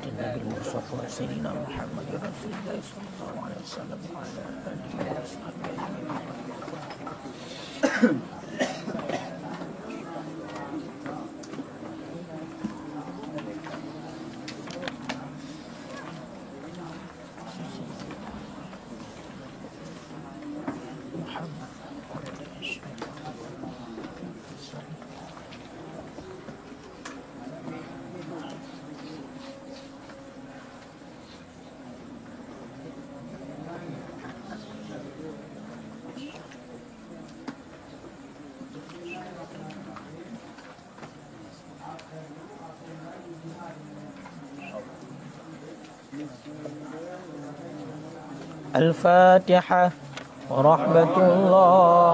النبي المصطفى سيدنا محمد رسول الله صلى الله عليه وسلم وعلى آله وصحبه أجمعين. الفاتحة ورحمة الله.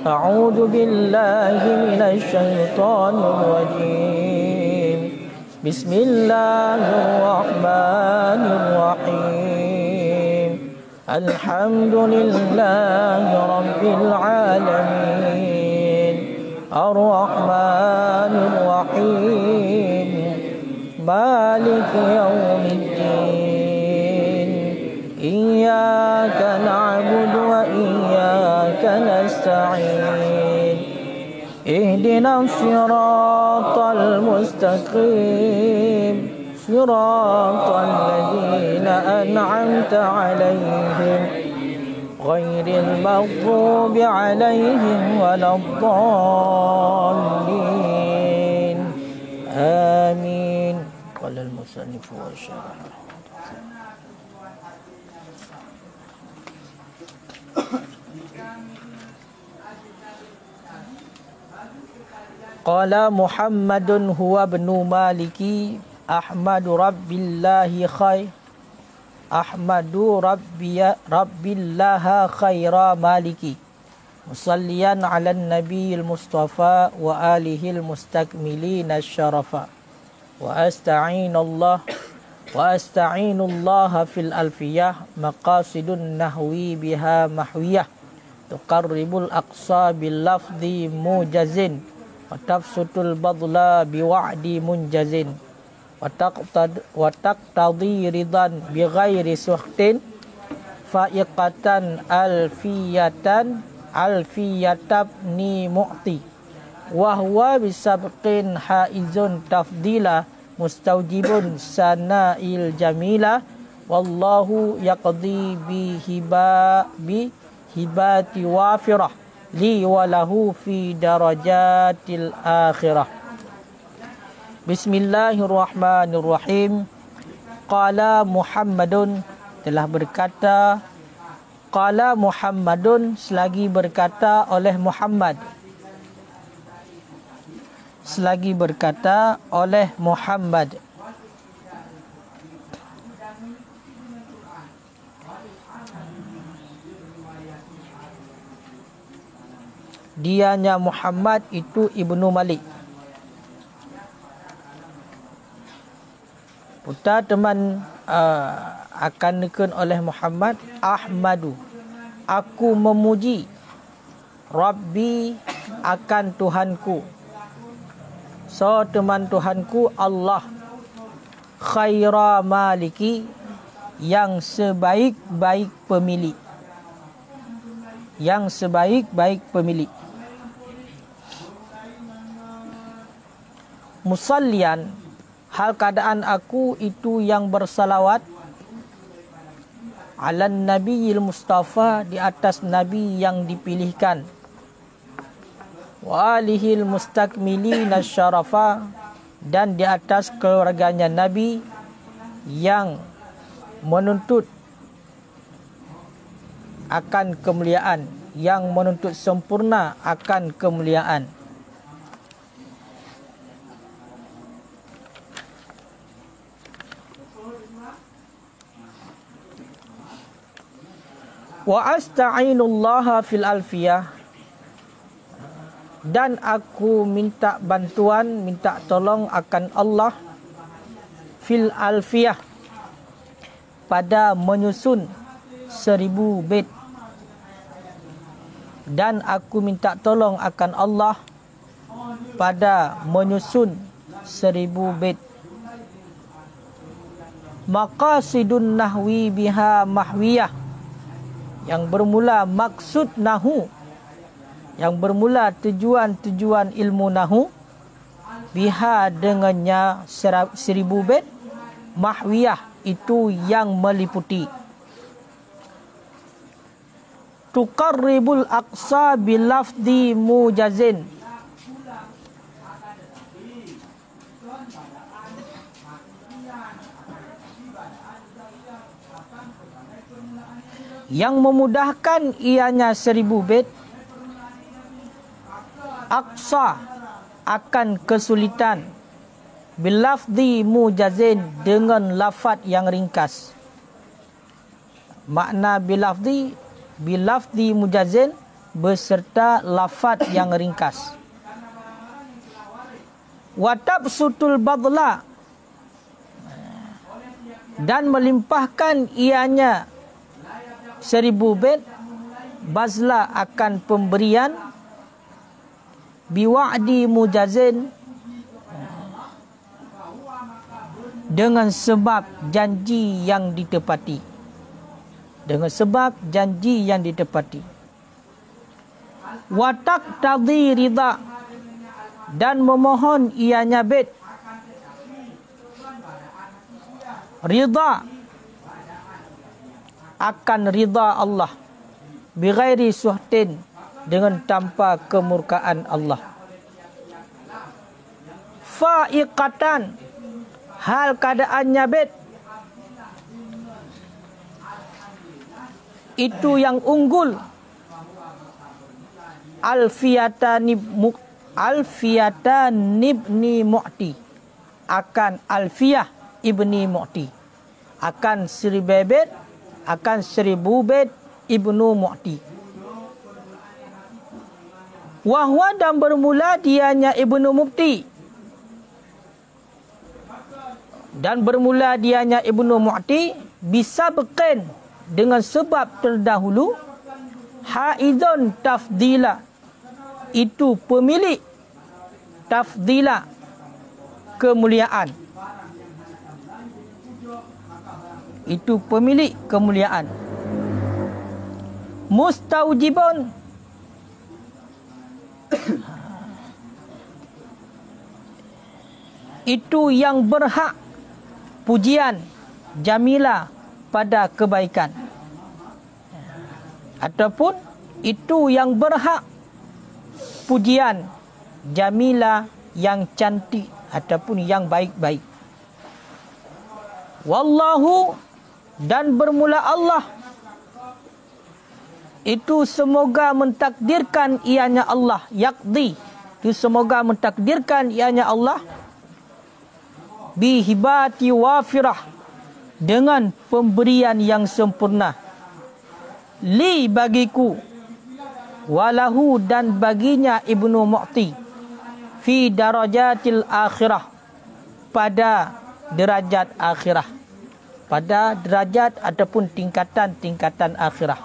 أعوذ بالله من الشيطان الرجيم. بسم الله الرحمن الرحيم. الحمد لله رب العالمين الرحمن الرحيم مالك يوم الدين إياك نعبد وإياك نستعين اهدنا الصراط المستقيم صراط الذين أنعمت عليهم غير المغضوب عليهم ولا الضالين آمين. قال المصنف والشارح قال محمد هو ابن مالكي أحمد رب الله خير أحمد رب الله خير مالكي مصليا على النبي المصطفى وآله المستكملين الشرفا وأستعين الله في الألفية مقاصد النحو بها محوية تقرب الأقصى باللفظ موجز وتبسط البذل بوعد منجز وتقتضي رضا بغير سخط فائقة ألفية ابن معطي وهو بسبق حائز تفضيلا مستوجب سناء الجميلة والله يقضي بهبات وافرة li walahu fi darajatil akhirah. Bismillahirrahmanirrahim. Qala Muhammadun, telah berkata, qala Muhammadun, selagi berkata oleh Muhammad, selagi berkata oleh Muhammad. Dianya Muhammad itu Ibnu Malik. Putar teman akan dikun oleh Muhammad Ahmadu. Aku memuji Rabbi akan Tuhanku. So teman Tuhanku Allah khaira maliki, yang sebaik-baik pemilik. Yang sebaik-baik pemilik. Musallian, hal keadaan aku itu yang bersalawat, alan nabiyil mustafa, di atas nabi yang dipilihkan, wa alihil mustakmilina syarafa, dan di atas keluarganya nabi yang menuntut akan kemuliaan, yang menuntut sempurna akan kemuliaan. Wa asta'inullaha fil alfiyah, dan aku minta bantuan, minta tolong akan Allah fil alfiyah, pada menyusun 1000 bait. Dan aku minta tolong akan Allah pada menyusun 1000 bait. maqasidun nahwi biha mahwiyah, yang bermula maksud nahu, yang bermula tujuan-tujuan ilmu nahu, biha dengannya 1000 bait, mahwiyah itu yang meliputi. Tuqarribul aqsa bilafdi mujazin, yang memudahkan ianya 1000 bait. Aqsa akan kesulitan, bilafdi mujazin dengan lafaz yang ringkas. Makna bilafdi mujazin beserta lafaz yang ringkas. Watabsutul badla, dan melimpahkan ianya 1000 bait, bazla akan pemberian, biwa'di mujazin dengan sebab janji yang ditepati, dengan sebab janji yang ditepati. Watak tadhi ridha, dan memohon ianya bait ridha, akan ridha Allah, bighairi suhtin, dengan tanpa kemurkaan Allah. Fa'iqatan, hal keadaannya bait itu yang unggul, alfiyatan ibni mu'ti, akan alfiyah ibni mu'ti, akan 1000 bait, akan 1000 bait ibnu mu'ti. Wahwa, dan bermula dianya ibnu mu'ti, dan bermula dianya ibnu mu'ti bisa beken dengan sebab terdahulu, haidun tafdila, itu pemilik tafdila, kemuliaan, itu pemilik kemuliaan. Mustaujibun, itu yang berhak pujian, jamila, pada kebaikan, ataupun itu yang berhak pujian, jamila, yang cantik ataupun yang baik-baik. Wallahu, dan bermula Allah, itu semoga mentakdirkan ianya Allah, yaqdi, itu semoga mentakdirkan ianya Allah, bihibati wafirah, dengan pemberian yang sempurna, li, bagiku, walahu, dan baginya ibnu mu'ti, fi darajatil akhirah, pada derajat akhirah, pada derajat ataupun tingkatan-tingkatan akhirah.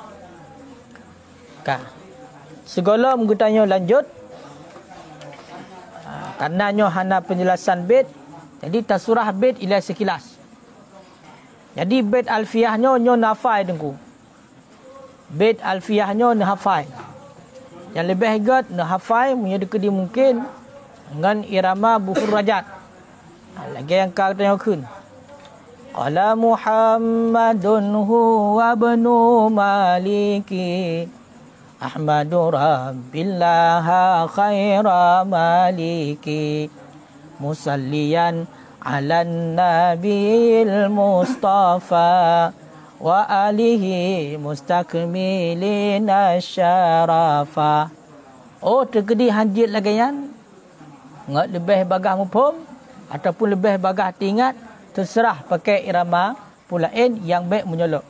Segala mengutanya lanjut, karenanya hana penjelasan bait, jadi tasurah bait ila sekilas. Jadi bait alfiyahnya nyo nafai dengku, bait alfiyahnya nahafai, yang lebih hebat nahafai punya dekedi mungkin dengan irama buhur rajat. Lagi yang kau tengok kun. Qala Muhammadun huwa ibnu Maliki, Ahmadu Rabbillah khaira maliki, musalliyan ala nabil Mustafa, wa alihi mustakmilina syarafa. Oh, terkedi hanjit lagi yan. Ngat lebih bagah mupum ataupun lebih bagah tingkat, terserah pakai irama pulain yang baik menyolok.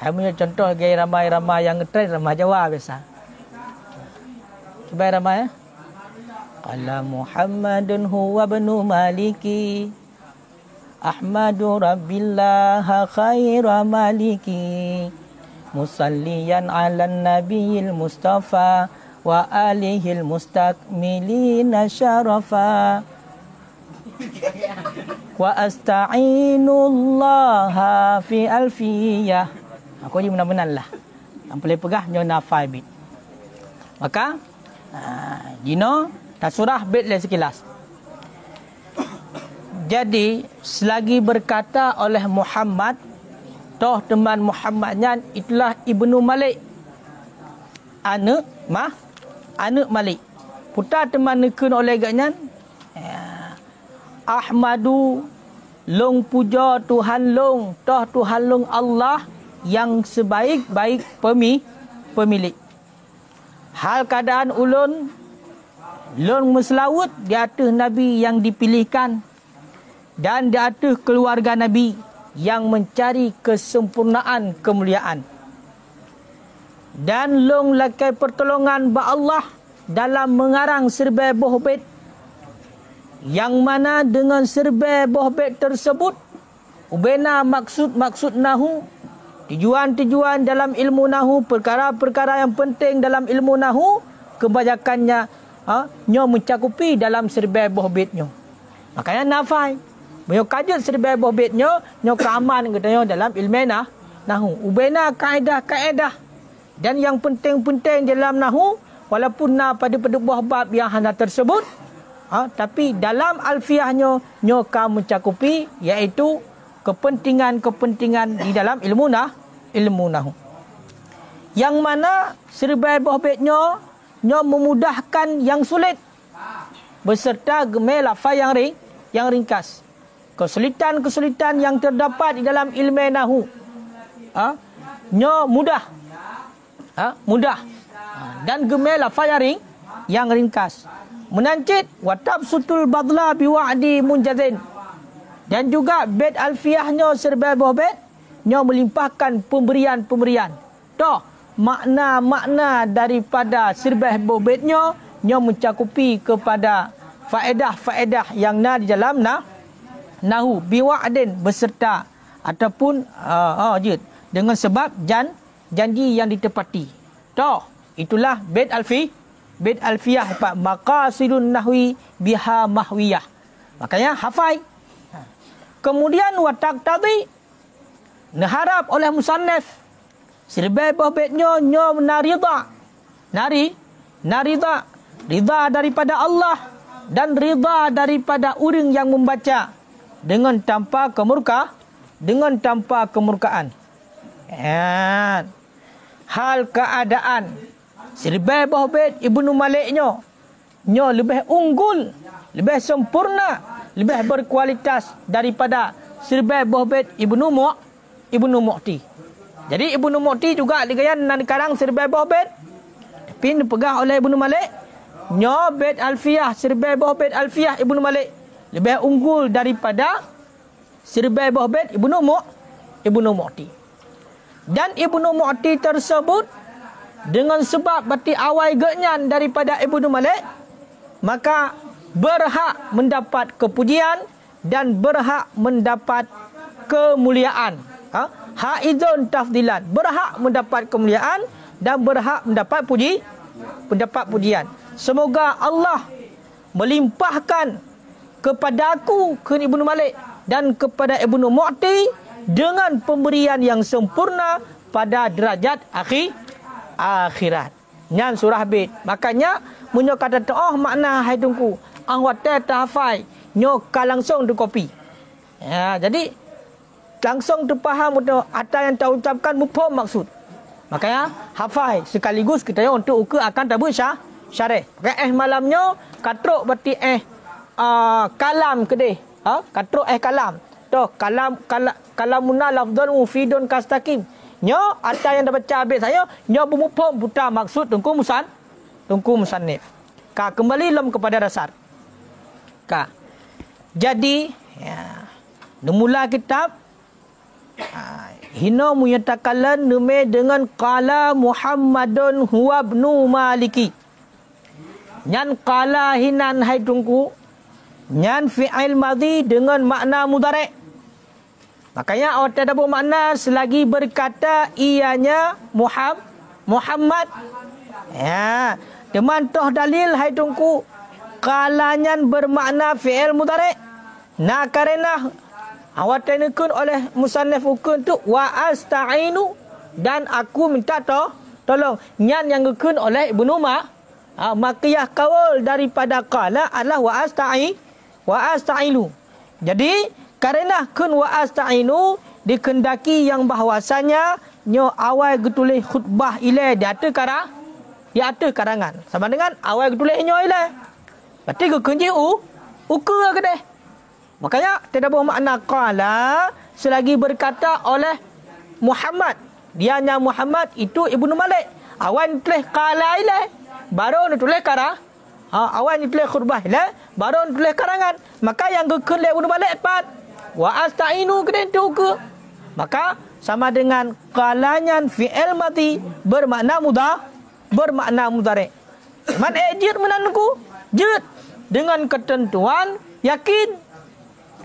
Hai punya contoh gaya irama-irama yang ngetrend, irama Jawa biasa. Cuba irama ya. Qala Muhammadun huwa ibnu Maliki, Ahmadu Rabbillah khaira maliki, musalliyan ala nabiyil Mustafa, wa alihil mustakmilina syarafa. wa asta'inullaha fi alfiyah. Aku je benar-benar lah. Yang boleh pegah nyo nafai bit. Maka Gino tak surah bit le sekilas. Jadi selagi berkata oleh Muhammad, toh teman Muhammadnya itulah Ibnu Malik. Anak Malik. Putar teman nekun oleh gaknya Ahmadu long puja Tuhan long, toh Tuhan long Allah yang sebaik-baik pemilik. Hal keadaan ulun meselawut di atas Nabi yang dipilihkan dan di atas keluarga Nabi yang mencari kesempurnaan kemuliaan. Dan long lakai pertolongan ba Allah dalam mengarang serba bohbet, yang mana dengan serba bohbet tersebut ubena maksud nahu, tujuan dalam ilmu nahu, perkara-perkara yang penting dalam ilmu nahu, kebanyakannya nyo mencakupi dalam serba bohbetnya. Makanya nafai Banyak kajut serba bohbetnya, nyo keaman katanya dalam ilmu nahu. Ubena kaedah. Dan yang penting-penting dalam nahu, walaupun pada buah bab yang hanya tersebut, tapi dalam alfiahnya nyo kamu mencakupi, iaitu kepentingan di dalam ilmu nahu. Yang mana serba bohbetnya nyo memudahkan yang sulit beserta gemel lafaz yang ringkas. Kesulitan yang terdapat di dalam ilmu nahu, nyo mudah. Dan gemel lafaz yang ringkas. Menancit watab sutul badla biwa'di munjazin. Dan juga bait alfiahnya serba bohbet nyo melimpahkan pemberian. Toh makna daripada serba bohbetnya nyo mencakupi kepada faedah yang di dalam nahu biwa'din beserta ataupun dengan sebab janji yang ditepati. Toh itulah bait alfiyah pak maqasidun nahwi biha mahwiyah. Makanya hafai. Kemudian watak tadi naharap oleh musannaf serba bohbetnya nyo narida daripada Allah dan rida daripada orang yang membaca dengan tanpa kemurkaan. Hal keadaan serba bohbet Ibnu Maliknya nyo lebih unggul, lebih sempurna, lebih berkualitas daripada serba bohbet Ibnu Mu'ti. Jadi Ibnu Mu'ti juga digayan nan karang serba bohbet, tapi dipegang oleh Ibnu Malik. Nyo bait alfiyah serba bohbet alfiyah Ibnu Malik lebih unggul daripada serba bohbet Ibnu Mu'ti. Dan Ibnu Mu'ti tersebut dengan sebab berarti awal genyan daripada Ibnu Malik, maka berhak mendapat kepujian dan berhak mendapat kemuliaan. Haizun tafdilan, berhak mendapat kemuliaan dan berhak mendapat pujian. Semoga Allah melimpahkan kepada aku, ke Ibnu Malik dan kepada Ibnu Mu'ti dengan pemberian yang sempurna pada derajat akhirat. Nyan surah bait. Makanya munyo kata makna hai tungku angwate tahafai nyo ka langsung tu kopi. Jadi langsung terfaham betul apa yang tahu ucapkan mufhum maksud. Makanya hafai sekaligus kita untuk ukur akan tabut syarih. Pakai malamnya katruk berarti kalam kedeh. Katruk kalam. Toh kalamuna lafdhun mufidun kastaqim. Nyo ada yang dah baca habis saya nyo bermufhum buta maksud tungku musannif. Kembali lem kepada dasar. Jadi mula kitab hino muyatakalan nume dengan qala Muhammadun huwa ibnu Maliki. Nyan qala hinan hai tungku. Nyan fi'il madhi dengan makna mudhari'. Makanya awak ada bermakna selagi berkata ianya Muhammad. Teman toh dalil hai tungku qalanyan bermakna fi'il mudhari'. Nah karena awatanukun oleh musannaf ukun tu wa asta'inu, dan aku minta tolong. Nyan yang ukun oleh Ibnu Makiyah kawal daripada qala adalah wa asta'inu. Jadi karena kun wa asta'inu dikendaki yang bahwasanya nyo awal getulis khutbah ile di atas karangan. Sama dengan awal getulis nyo ile. Berarti ke kunci uku ke deh. Makanya tidak bermakna qala selagi berkata oleh Muhammad. Dianya Muhammad itu Ibnu Malik. Awal tulis qala ile, baru tulis awal tulis khutbah ile, baru tulis karangan. Maka yang ke Ibnu Malik pat wa asta'inu ke tu ke. Maka sama dengan qalanya fi'il mati bermakna mudhari. Man ejir menanku jud dengan ketentuan yakin.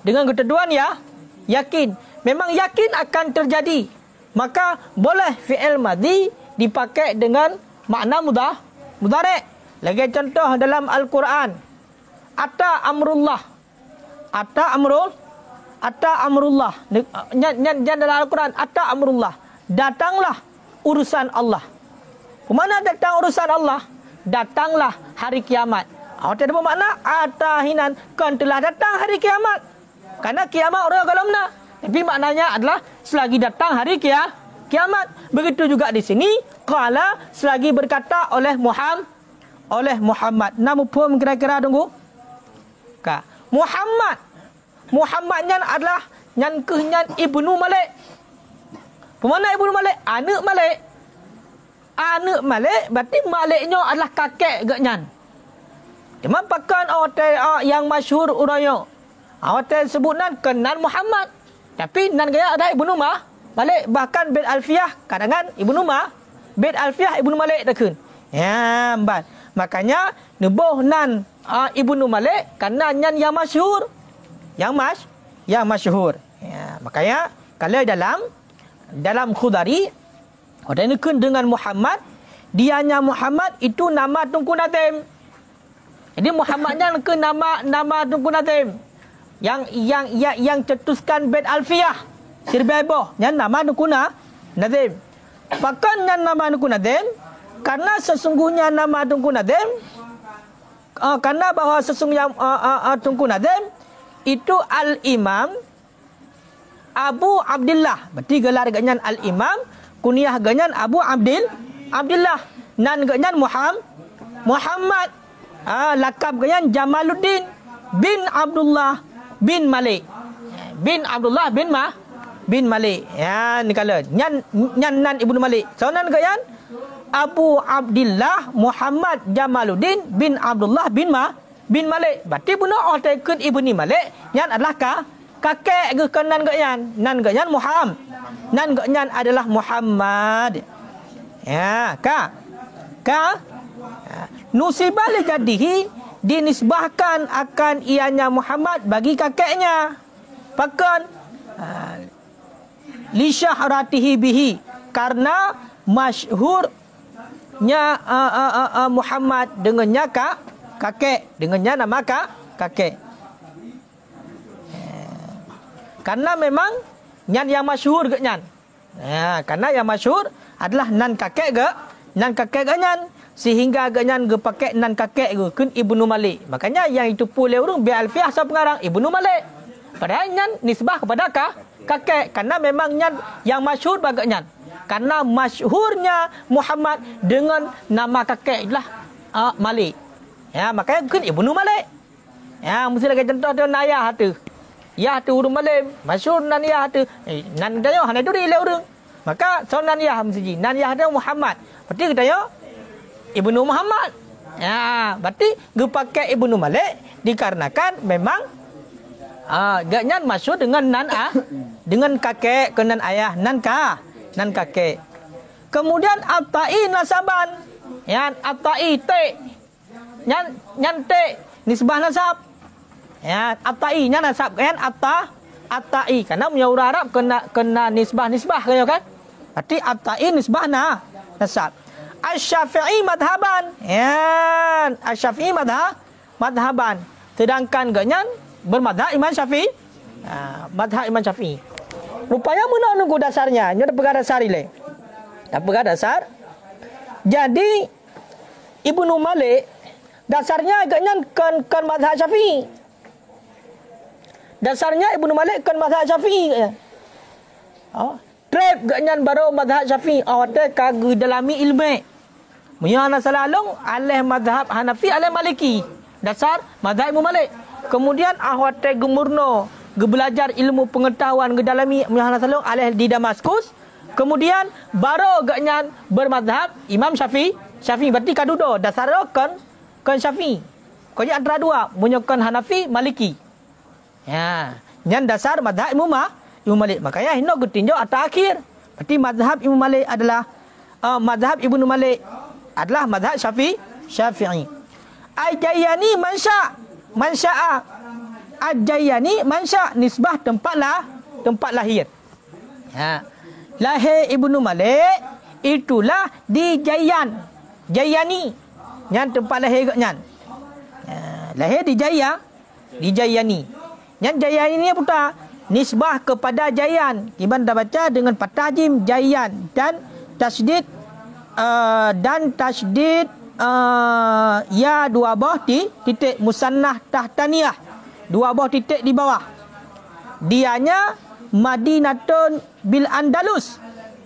Dengan ketentuan yakin. Memang yakin akan terjadi. Maka boleh fi'il madhi dipakai dengan makna mudhari. Lagi contoh dalam Al-Quran. Ata amrullah. Nyan dalam Al-Quran. Ata amrullah. Datanglah urusan Allah. Kemana datang urusan Allah? Datanglah hari kiamat. Tidak bermakna atahinan kan telah datang hari kiamat. Karena kiamat orang kalamna. Tapi maknanya adalah selagi datang hari kiamat. Begitu juga di sini qala selagi berkata oleh Muhammad. Nama pun kira-kira tunggu. Muhammadnya adalah nyan Ibnu Malik. Pemana Ibnu Malik? Anak Malik berarti Maliknya adalah kakek gaknyan. Cuma pakan yang masyhur uraya. Awak sebutnan kenan Muhammad. Tapi nan gaya ada Ibnu Malik, bahkan bait Alfiyah kadangan Ibnu bait Alfiyah Ibnu Malik takun. Ya, mbak. Makanya nebuh nan Ibnu Malik karena nyan yang masyhur. Yang masyhur. Ya, makanya kalau dalam Khudari ada nikun dengan Muhammad, dianya Muhammad itu nama Tunku Natim. Jadi Muhammadnya ke nama Tunku Natim. Yang cetuskan bait Alfiyah Sirbaiboh yang nama Tunku Natim. Bahkan yang nama Tunku Natim karena sesungguhnya nama Tunku Natim karena bahwa sesungguhnya Tunku Natim itu Al-Imam Abu Abdullah. Berarti gelar ganyan Al-Imam, kunyah ganyan Abu Abdullah. Nan ganyan Muhammad. Lakab ganyan Jamaluddin bin Abdullah bin Malik. Bin Abdullah bin Malik. Ya, ni kala. Nyan nan Ibnu Malik. So nan ganyan Abu Abdullah Muhammad Jamaluddin bin Abdullah bin Malik. Berarti benar orang ikut Ibnu Malik yang adalah kakek ke nan ganyan. Nan ganyan Muhammad. Nan ganyan adalah Muhammad. Ya, nusibah li jadihi dinisbahkan akan ianya Muhammad bagi kakeknya. Bahkan li syahratihi bihi karena masyhurnya Muhammad dengannya kakek, dengannya nama kakek. Karena memang yang masyhur ke nyan. Karena yang masyhur adalah nan kakek nyan. Sehingga ganyan ge pakai nan kakek ge kun Ibnu Malik. Makanya yang itu pulih urang bi Alfiyah sa pengarang Ibnu Malik. Padahal nyan nisbah kepada kakek karena memang nyan yang masyhur bagai nyan. Karena masyhurnya Muhammad dengan nama kakek adalah Malik. Ya, makanya kun Ibnu Malik. Ya, mesti lagi contoh tu nayah tu. Ya tu urang Malik, masyhur nan ya tu. Nan dayo hana tu ile urang. Maka so nan ya mesti nan ya tu Muhammad. Berarti kita yo Ibnu Muhammad. Ya, berarti ge pakai Ibnu Malik dikarenakan memang gaknya masyhur dengan nan dengan kakek ke nan ayah nan kakek. Kemudian atai nasaban. Ya, atai te. Nyan te nisbah nasab. Ya, atai nya nasab kan atai karena punya urang Arab kena nisbah kan. Berarti atai nisbah nasab. Asy-Syafi'i madhaban. Ya, Asy-Syafi'i madhaban. Sedangkan ganyan bermadhab Imam Syafi'i. Madhab Imam Syafi'i. Rupanya mana nunggu dasarnya? Nyo dah pegang dasar ile. Dah pegang dasar. Jadi Ibnu Malik dasarnya agaknya kan madhab Syafi'i. Dasarnya Ibnu Malik kan madhab Syafi'i. Trap agaknya baru madhab Syafi'i. Awak kagak dalami ilmu. Muyana salalong alih madhab Hanafi alih Maliki. Dasar madhab Ibnu Malik. Kemudian awak gemurno belajar ilmu pengetahuan gedalami Muyana salalong alih di Damaskus. Kemudian baru agaknya bermadhab Imam Syafi'i. Syafi'i berarti kadudo dasar kan Syafi'i. Kau antara dua menyokan Hanafi Maliki. Ya, yang dasar madhab Imam Malik. Makanya hino ketinjau atau akhir. Berarti madhab Imam Malik adalah madhab Ibnu Malik adalah madhab Syafi'i. Al-Jayyani mansya'a. Al-Jayyani mansya' nisbah tempat lahir. Ya. Lahir Ibnu Malik itulah di Jayyani. Yang tempat lahir gaknya. Lahir di Jayyani. Yang Jayyani ni putar nisbah kepada Jayyan. Iban dah baca dengan fathah jim Jayyan dan tasydid ya dua bawah titik musannah tahtaniyah. Dua bawah titik di bawah. Dianya Madinatun bil Andalus.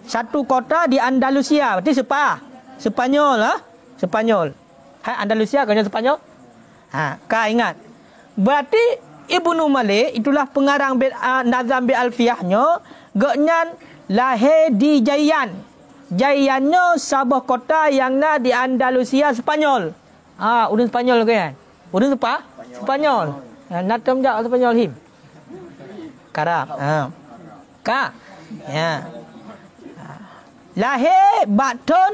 Satu kota di Andalusia. Berarti Spanyol Spanyol. Hai Andalusia kan Spanyol? Kau ingat. Berarti Ibnu Malik itulah pengarang Nazam bi Alfiyahnya, gaknya lahir di Jayyan. Jayyannya sebuah kota yang di Andalusia Spanyol. Udun Spanyol kan? Udun Spanyol. Natam jak Spanyol him. Karab. Ya. Lahir tahun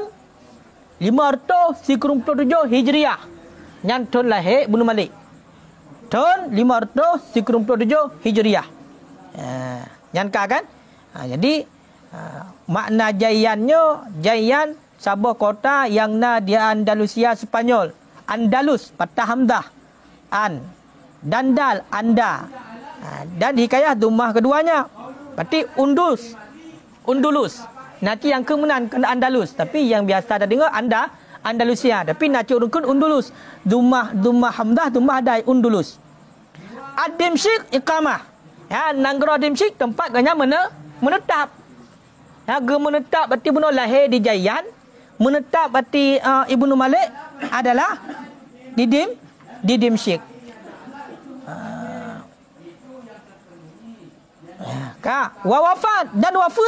597 Hijriah. Yang tahun lahir Ibnu Malik. Tahun 597 Hijriah. Nyangka kan? Jadi makna Jayyan sebuah kota yang di Andalusia Spanyol. Andalus patah hamzah. Dandal anda. Dan hikayah dumah keduanya. Berarti Undulus. Nanti yang kemudian kena Andalus. Tapi yang biasa dah dengar Andalusia. Tapi nak urungkan Undulus. Dumah hamzah, dumah dai Undulus. Ad-Dimsyik iqamah. Ya, Nanggara Dimsyik tempat ganya menetap. Ya, menetap berarti bunuh lahir di Jayyan. Menetap berarti Ibnu Malik adalah di Dimsyik. Wafat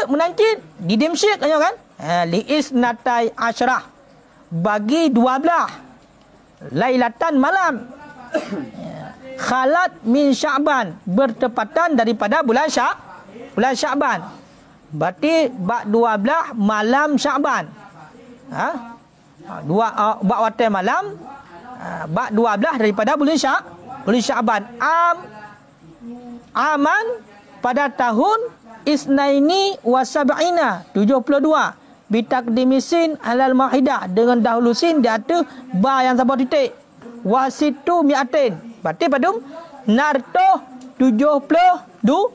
menangkit di Dimsyik kan? Li isnatai asyrah. Bagi 12 Lailatan malam. Khalat min Sya'ban, bertepatan daripada bulan Sya'ban. Berarti bak 12 malam Sya'ban. Bak waktu malam bak 12 daripada bulan Sya'ban. Aman pada tahun isnaini wa sab'ina 72 bitakdimisin alal mahidah, dengan dahulu sin di atas ba yang sabar titik wasitu mi'atin. Berarti padum narto 72.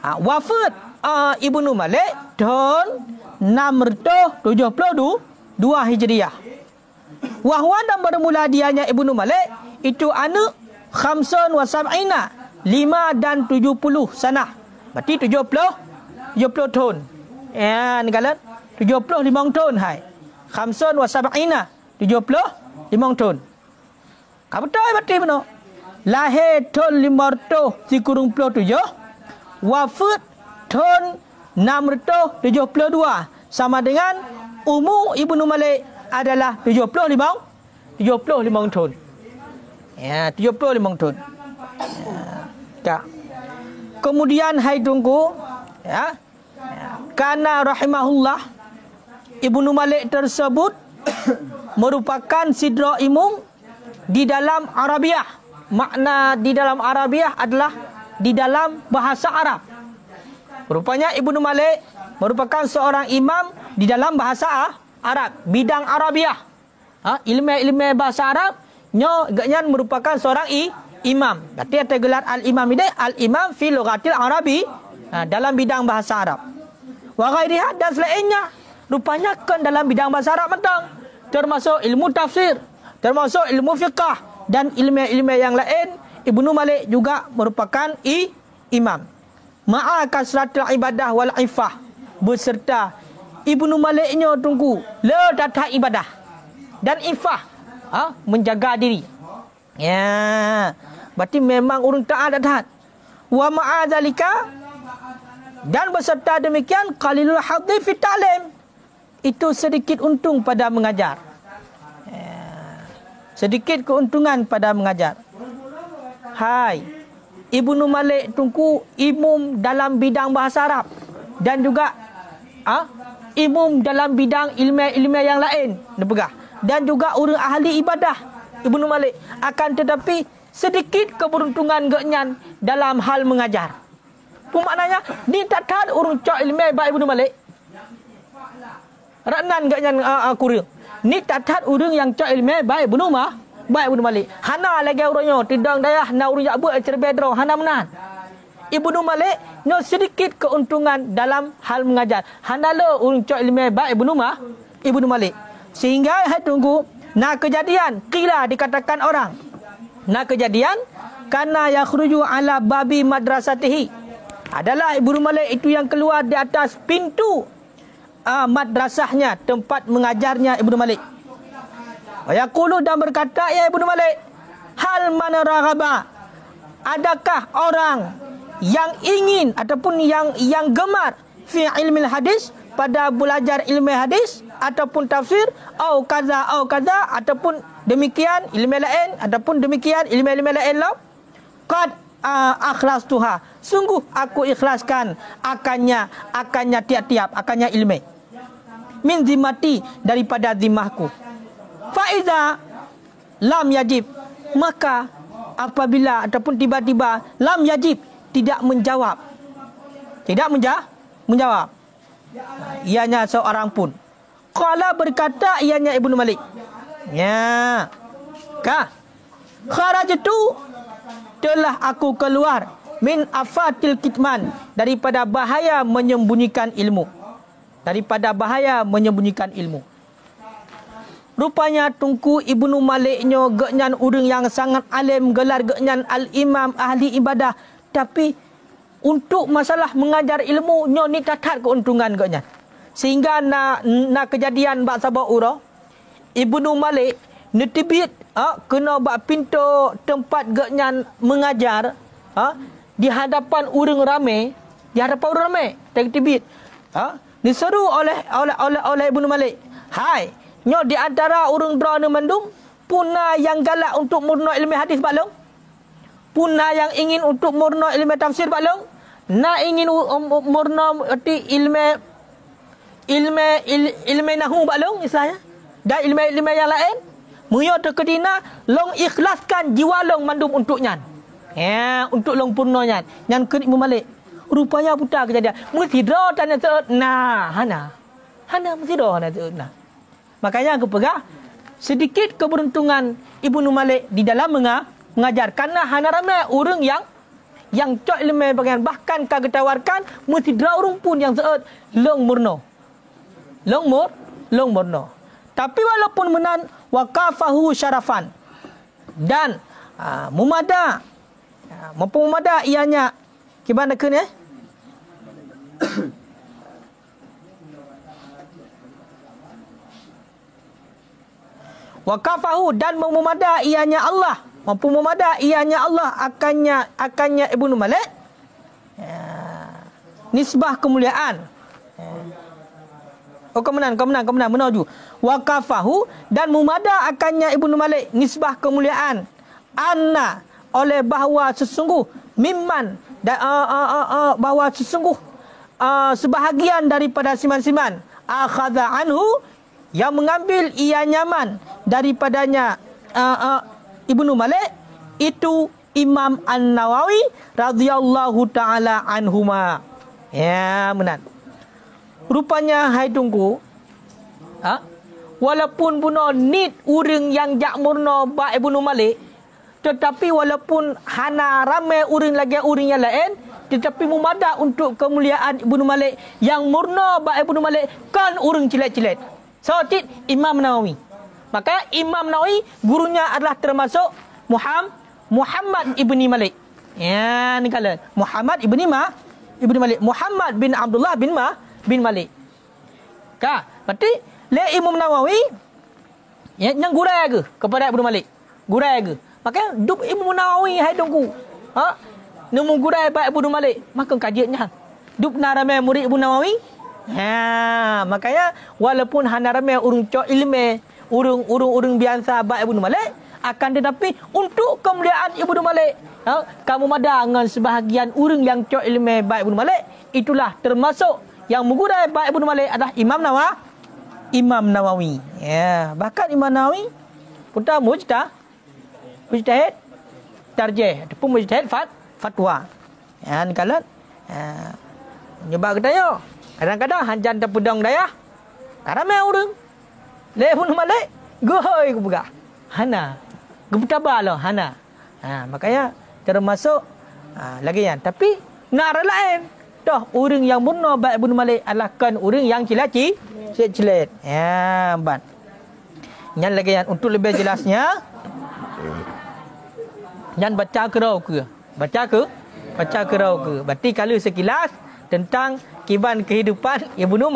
Wafat Ibnu Malik tahun 672 Hijriah. Wahwa dan bermula dianya Ibnu Malik itu anu khamsun wa sab'ina 5 dan 70 sanah. Berarti 70 tahun. Ya, ni kala 75 tahun hai. Khamsun wa sab'ina 75 tahun. Betul berarti benar. Lahir tahun 537, wafat tahun 672. Sama dengan umur Ibnu Malik adalah 75 tahun. Ya, 75 tahun. Ya. Kemudian hai tunggu ya. Karena rahimahullah Ibnu Malik tersebut merupakan sidra imum di dalam Arabiah. Makna di dalam Arabiah adalah di dalam bahasa Arab. Rupanya Ibnu Malik merupakan seorang imam di dalam bahasa Arab, bidang Arabiah. Ilmu bahasa Arab nyo gaknya merupakan seorang imam. Berarti ada gelar al-imam ini al-imam fi lughatil arabi, dalam bidang bahasa Arab. Wa ghairiha, dan selainnya rupanya kan dalam bidang bahasa Arab mentang, termasuk ilmu tafsir, termasuk ilmu fiqah dan ilmu-ilmu yang lain. Ibnu Malik juga merupakan imam. Ma'a kasratul ibadah wal ifah, beserta Ibnu Maliknya tunggu letak ibadah dan ifah, menjaga diri. Ya, berarti memang orang taat taat. Wa ma'a zalika, dan beserta demikian qalilul hadhi fi ta'lim, itu sedikit untung pada mengajar. Ya, sedikit keuntungan pada mengajar. Hai, Ibnu Malik tunggu imam dalam bidang bahasa Arab dan juga imam dalam bidang ilmu yang lain, dan juga orang ahli ibadah Ibnu Malik. Akan tetapi sedikit keberuntungan genyan dalam hal mengajar. Apa maknanya? Ni tak ada orang cak ilmu baik Ibnu Malik. Ranan genyan kurir. Ni tak ada orang yang cak ilmu baik Ibnu Malik. Hana lagi orangnya tidak daya na orang jak buat cerbedro hana menan. Ibnu Malik nyo sedikit keuntungan dalam hal mengajar. Hana le orang cak ilmu baik Ibnu Malik. Sehingga hai tunggu nak kejadian qila dikatakan orang. Nak kejadian kana yakhruju ala babi madrasatihi. Adalah Ibnu Malik itu yang keluar di atas pintu madrasahnya, tempat mengajarnya Ibnu Malik. Wa yaqulu, dan berkata ya Ibnu Malik, hal man raghaba, adakah orang yang ingin ataupun yang gemar fi ilmil hadis, pada belajar ilmu hadis ataupun tafsir, au kaza ataupun demikian ilmu lain ataupun demikian ilmu lain lah. Qad akhlastuha, sungguh aku ikhlaskan akannya tiap-tiap akannya ilmu. Min zimati, daripada zimahku. Faiza lam yajib, maka apabila ataupun tiba-tiba lam yajib, tidak menjawab, menjawab ianya seorang pun. Qala, berkata ianya Ibnu Malik, ya ka kharajtu, telah aku keluar, min afatil kitman, daripada bahaya menyembunyikan ilmu, Rupanya tungku Ibnu Maliknya genyan urang yang sangat alim, gelar genyan al-imam ahli ibadah, tapi untuk masalah mengajar ilmu nyo ni tatat keuntungan genyan. Sehingga na kejadian bak sabak ura Ibnu Malik netibit kena bak pintu tempat genyan mengajar di hadapan urang ramai, tertibit diseru oleh Ibnu Malik, hai nyo di antara urang drone mendung puna yang galak untuk murno ilmu hadis balong, puna yang ingin untuk murno ilmu tafsir balong, na ingin murno ilmu nahu balong istilahnya, dan ilmu yang lain muyo terkedina long ikhlaskan jiwa long mandum untuk nyan, ya untuk long purno nyan ke Ibnu Malik. Rupanya putar kejadian mesti draw tanya seut hana mesti draw tanya seut. Makanya aku pegang sedikit keberuntungan Ibnu Malik di dalam mengajar, karena hana ramai orang yang cok ilmu bagian, bahkan kagak tawarkan mesti draw orang pun yang seut long murno. Tapi walaupun menan waqafahu syarafan, dan memada ianya gimana kun ya? Waqafahu, dan memada ianya Allah, mampu memada ianya Allah akannya Ibnu Malik nisbah kemuliaan. Kemenang menuju waqafahu, dan memada akannya Ibnu Malik nisbah kemuliaan, anna, oleh bahawa sesungguh mimman, bahawa sesungguh sebahagian daripada siman-siman akhadha anhu, yang mengambil ia nyaman daripadanya Ibnu Malik, itu Imam An-Nawawi radhiyallahu taala anhuma. Ya, benar. Rupanya hai tunggu walaupun buno nit urang yang jak murno ba Ibnu Malik, Tetapi walaupun hana ramai orang lagi orang yang lain, tetapi mumadah untuk kemuliaan Ibnu Malik yang murna ba Ibnu Malik kan orang cilet-cilet. So Imam Nawawi. Maka Imam Nawawi gurunya adalah termasuk Muhammad ibni Malik. Ya, ni kala Muhammad ibni Malik. Muhammad bin Abdullah bin Malik. Berarti le Imam Nawawi yang gurai ke kepada Ibnu Malik? Gurai ke? Maka duk Imam Nawawi hai dongku. Nemu gurai ba Ibnu Malik, maka kajiannya. Duk na ramai murid Ibnu Nawawi. Makanya walaupun hana ramai urang cok ilmu, urang biasa ba Ibnu Malik, akan tetapi untuk kemuliaan Ibnu Malik, kamu madah dengan sebahagian orang yang cok ilmu ba Ibnu Malik, itulah termasuk yang menggurai ba Ibnu Malik adalah Imam Nawawi. Ya, bahkan Imam Nawawi putar mujtahid tarjih ataupun mujtahid fatwa. Ya, ni kalau nyebab katanya kadang-kadang hanjan terpedang daya ramai orang le Ibnu Malik gohoi ku pegah hana gebetabalah hana. Makanya termasuk lagi yang tapi nak lain dah orang yang murna ba Ibnu Malik adalah kan orang yang cilet. Ya, ban. Yang lagi yang untuk lebih jelasnya yang baca kerau ke. Berarti kalau sekilas tentang kiban kehidupan Ibnu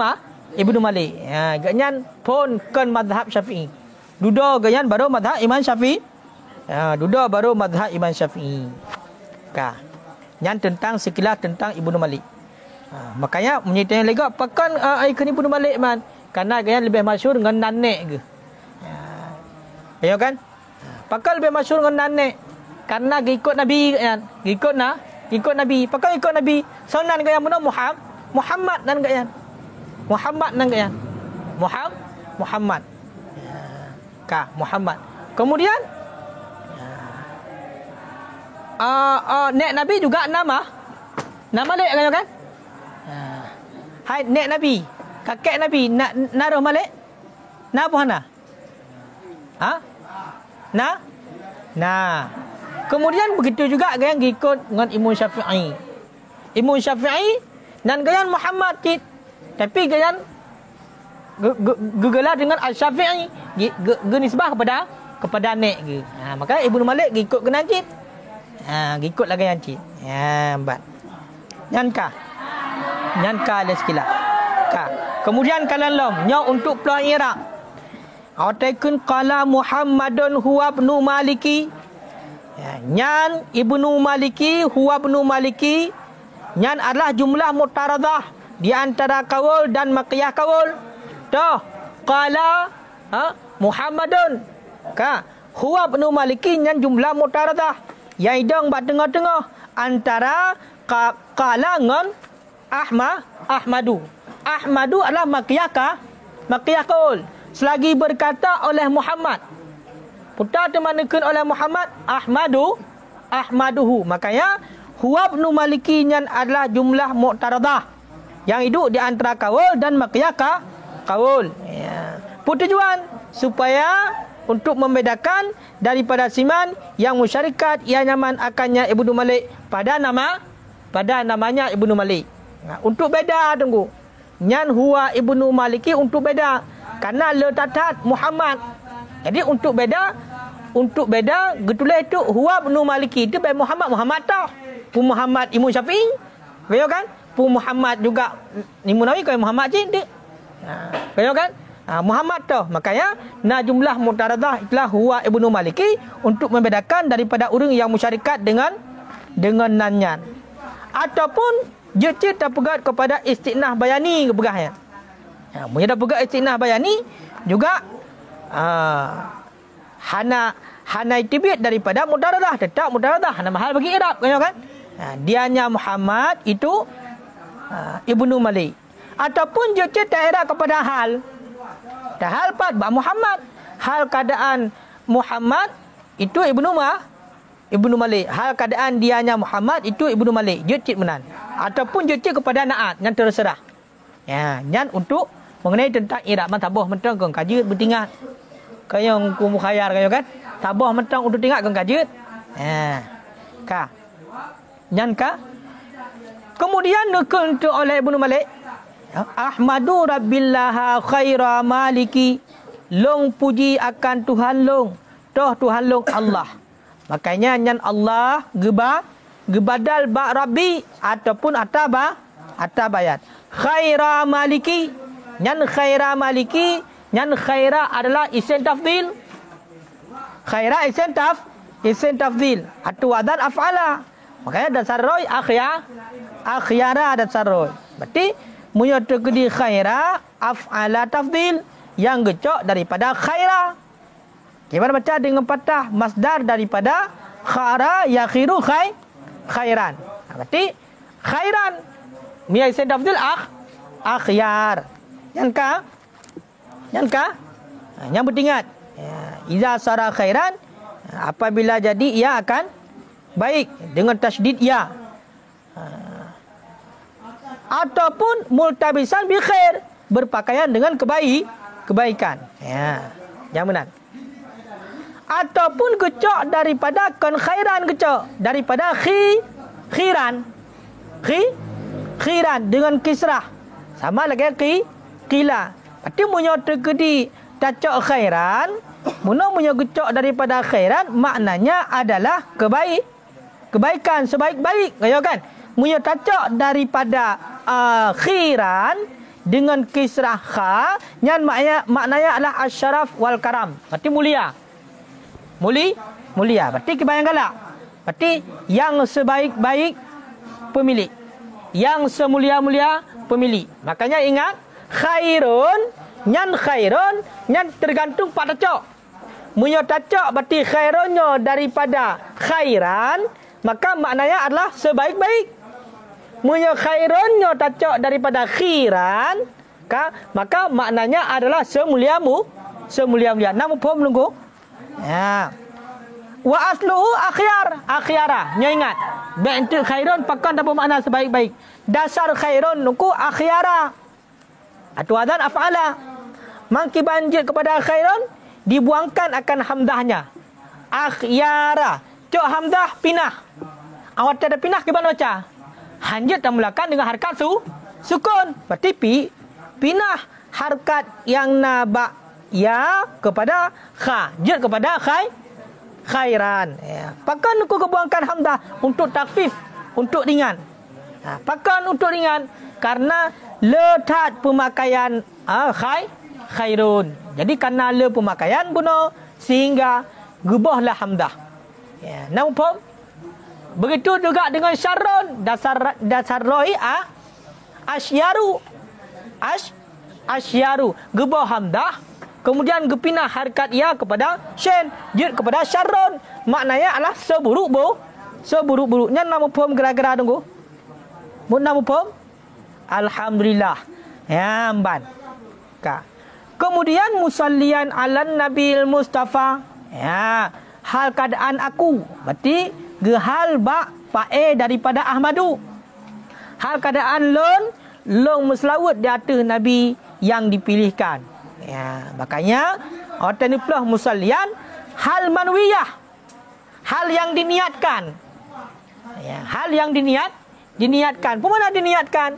Malik. Ya, ganyan pun kan mazhab Syafi'i. Duda ganyan baru mazhab Imam Syafi'i. Duda baru mazhab Imam Syafi'i. Yang tentang sekilas tentang Ibnu Malik. Makanya menyertai lagi pakan ikon Ibnu Malik man. Karena ganyan lebih masyhur dengan nanek ke. Ya kan? Pakan lebih masyhur dengan nanek. Karena ikut Nabi kan. Ikut Nabi. Pakai ikut Nabi. Sunan gaya mana Muhammad dan gaya. Muhammad. Muhammad. Kemudian nek Nabi juga nama Malik kan? Hai nek Nabi, kakek Nabi naruh Malik. Na apa hana? Kemudian begitu juga yang ikut dengan Imam Syafi'i dan gaya Muhammad tapi gaya gegelar dengan Al-Syafi'i genisbah kepada nek ke. Maka Ibnu Malik ikut kena cit. Ikut lagi yang cit. Bat. Nyanka ada sekilas. Kemudian kalan lom nya untuk peluang Iraq. Ataikun qala Muhammadun huwa ibnu Maliki. Nyan Ibnu Maliki huwa ibnu Maliki. Nyan adalah jumlah mu'taradah di antara kaul dan maqiyah kaul. Qala Muhammadun huwa ibnu Maliki nyan jumlah mu'taradah. Yang idong bat tengah-tengah antara qala ngan Ahmadu adalah maqiyah kaul. Selagi berkata oleh Muhammad putar temanakan oleh Muhammad Ahmaduhu. Makanya huwa ibnu Maliki nyan adalah jumlah mu'taradah yang hidup di antara kaul dan maqiyah kaul. Tujuan supaya untuk membedakan daripada siman yang musyarikat yang nyaman akannya Ibnu Malik pada namanya Ibnu Malik. Untuk beda tunggu. Nyan huwa Ibnu Maliki untuk beda karena letatat Muhammad. Jadi untuk beda getulah itu huwa ibnu Maliki itu by Muhammad tau. Pu Muhammad Imam Syafi'i. Kaya kan? Pu Muhammad juga Imam Nawawi kaya Muhammad je. Kaya kan? Muhammad tau. Makanya jumlah mu'taradah itulah huwa ibnu Maliki untuk membedakan daripada orang yang musyarikat dengan nanyan. Ataupun dia tak pegat kepada istinah bayani kebegahnya. Punya dah pegat istinah bayani juga hana itibit daripada mudaratah, tetap mudaratah hana mahal bagi Arab kan? Dianya Muhammad itu Ibnu Malik. Ataupun dia tak kepada hal pat Muhammad, hal keadaan Muhammad itu Ibnu Malik. Hal keadaan dianya Muhammad itu Ibnu Malik. Dia cik menan. Ataupun dia cik kepada naat yang terserah. Yang untuk mengenai tentang Iraq tabah mentang kau kaji bertingat. Kaya ku mukhayar kaya kan? Tabah mentang untuk tingkat kau kaji. Ka. Nyan ka. Kemudian nukul untuk oleh Ibnu Malik. Ahmadu rabbillaha khaira maliki. Long puji akan Tuhan long. Toh Tuhan long Allah. Makanya nyan Allah gebadal ba rabbi ataupun atabayat. Khaira maliki. Nyan khaira maliki. Nyan khaira adalah isim tafdhil. Khaira isim tafdhil. Atu adan af'ala. Makanya dasar roy akhyara dasar roy. Berarti munyataqdi khaira af'ala tafdhil yang gecok daripada khaira. Gimana baca dengan patah masdar daripada khara yakhiru khairan. Berarti khairan mia isim tafdhil akhyar. Yang bertingat. Iza sara khairan, apabila jadi ia akan baik dengan tasydid ya. Ataupun multabisan bi khair, berpakaian dengan kebaikan. Yang benar. Ataupun kecok daripada kon khairan, kecok daripada khiran dengan kisrah. Sama lagi qila. Berarti munyo terkedi tacok khairan, munyo gecok daripada khairan, maknanya adalah kebaikan sebaik-baik, ya kan? Munyo tacok daripada khiran dengan kisrah kha, nyan maknanya adalah asyaraf wal karam. Berarti mulia. Berarti kebayangkanlah. Berarti yang sebaik-baik pemilik, yang semulia-mulia pemilik. Makanya ingat, khairun nyan tergantung pada tacok. Munyo tacok berarti khairunnya daripada khairan, maka maknanya adalah sebaik-baik. Munyo khairunnya tacok daripada khiran, maka maknanya adalah semulia-mulia. Nama pun menunggu. Wa asluhu akhyara. Nyo ingat. Bentuk khairun pakan apa makna sebaik-baik. Dasar khairun nuku akhyara. Atau adan af'ala. Mangki banjir kepada khairun, dibuangkan akan hamdahnya. Akhyara. Cok hamdah pinah. Awak ada pinah gimana baca? Hanjit dan mulakan dengan harkat sukun. Berarti pinah harkat yang naba ya kepada kha. Jid kepada khairan. Pakan nuku kebuangkan hamdah untuk takfif, untuk ringan. Pakan untuk ringan karena letak pemakaian khairun. Jadi karena le pemakaian buno sehingga gubahlah hamdah. Nampak? Begitu juga dengan syarrun, dasar roi asyaru gubah hamdah, kemudian gepinah harkat ia kepada syen, jid kepada syarrun. Maknanya adalah seburuk-buruknya. Nama pom gerak-gerak tunggu. Nama pom alhamdulillah. Ban. Kemudian musallian alan nabil mustafa. Hal keadaan aku. Berarti gehal pae daripada Ahmadu. Hal keadaan long meselawat di atas nabi yang dipilihkan. Makanya orang ni pula musallian hal manwiyah. Hal yang diniatkan. Hal yang diniatkan. Pemana diniatkan?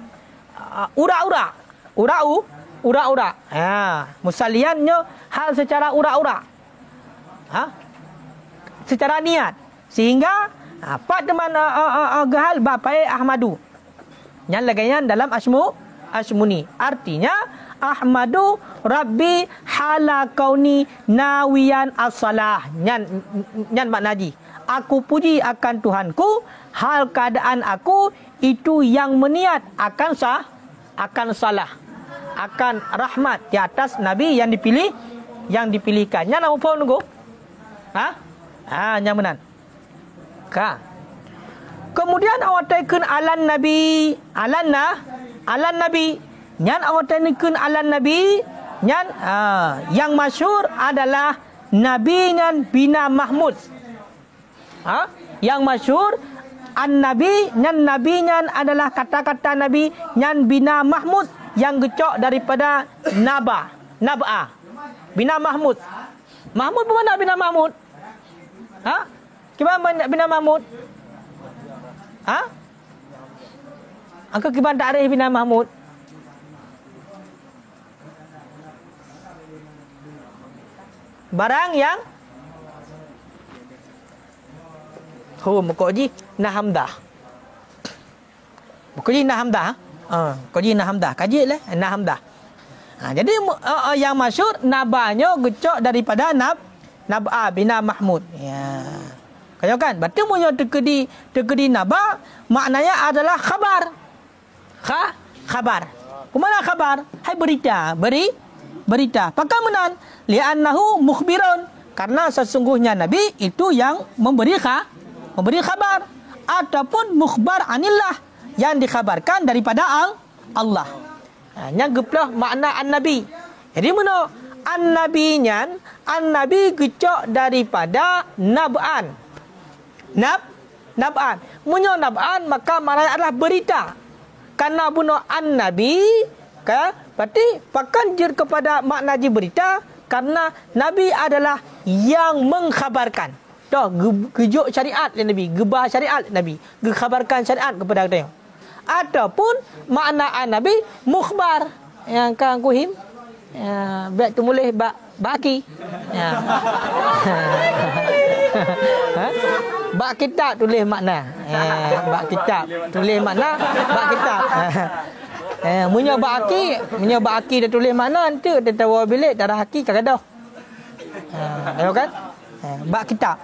Ura-ura. Musalliannya hal secara ura-ura. Secara niat. Sehingga apa teman gahal bapai Ahmadu. Yang laginya dalam asmuni. Artinya Ahmadu Rabbi hala kauni nawiyan as-salah. Nyan maknaji. Aku puji akan Tuhanku, hal keadaan aku itu yang meniat akan salah, akan rahmat di atas nabi yang dipilihkan. Nyan apa nunggu? Nyan benar. Kemudian awak tekan alan nabi, alan nabi. Nyan awak tekan alan nabi, nyan yang masyhur adalah nabi nyan bina Mahmud. Yang masyhur an-nabi nyan adalah kata-kata nabi nyan bina Mahmud yang gecok daripada nab'a. Bina Mahmud. Mahmud bermana bina Mahmud? Kiban bina Mahmud? Ha? Angka kiban takrif bina Mahmud? Barang yang Mukoji Nahamdah. Mukoji Nahamdah. Mukoji Nahamdah. Kaji lah Nahamdah. Jadi yang masyhur nabanya gecok daripada Nab'a bina Mahmud. Ya. Kau kan? Berarti punya tekedi naba maknanya adalah khabar. Khabar. Kemana khabar? Hai berita. Pakai menan li'annahu mukhbirun, karena sesungguhnya nabi itu yang memberi khabar, ataupun mukhbar anillah, yang dikhabarkan daripada Allah. Nyageplah makna an-nabi. Jadi mana an-nabi gecok daripada nab'an. Nab'an. Munyo nab'an maka maknanya adalah berita. Karena bunuh an-nabi kan, berarti pakan jir kepada makna ji berita, karena nabi adalah yang mengkhabarkan. Dah gejuk syariat nabi, gebah syariat nabi, gekhabarkan syariat kepada kita. Ataupun makna an-nabi mukhbar, yang kang kuhim baik tu mulih baki. Bak kitab tulis makna. Bak kitab tulis makna, bak kitab. Munya baki dia tulis makna nanti dia tahu bilik darah haki kagadah. Tahu kan? Bak kitab.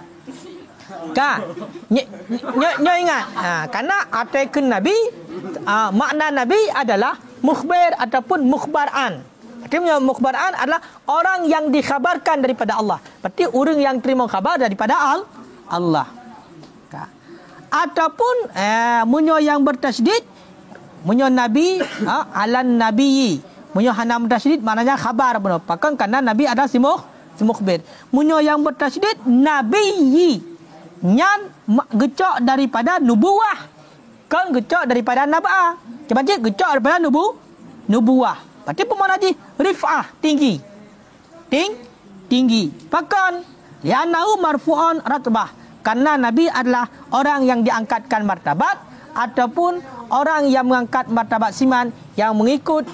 Ka. Nyo ingat. Karena artikel nabi, makna nabi adalah mukhbir ataupun mukhbaran. Artinya mukhbaran adalah orang yang dikhabarkan daripada Allah. Berarti orang yang terima khabar daripada Allah. Ka. Ataupun munyo yang bertasydid, munyo nabi alan nabiyyi, munyo hanam tasydid maknanya khabar benar. Pakan karena nabi adalah si mukhbir. Munyo yang bertasydid nabiyyi, nyan gecok daripada nubuwah, kan gecok daripada nab'a. Coba cik gecok daripada nubuwah. Berarti pemakna ji rif'ah, tinggi. Tinggi. Pakan li'annahu marfu'un ratbah, karena nabi adalah orang yang diangkatkan martabat, ataupun orang yang mengangkat martabat siman, yang mengikut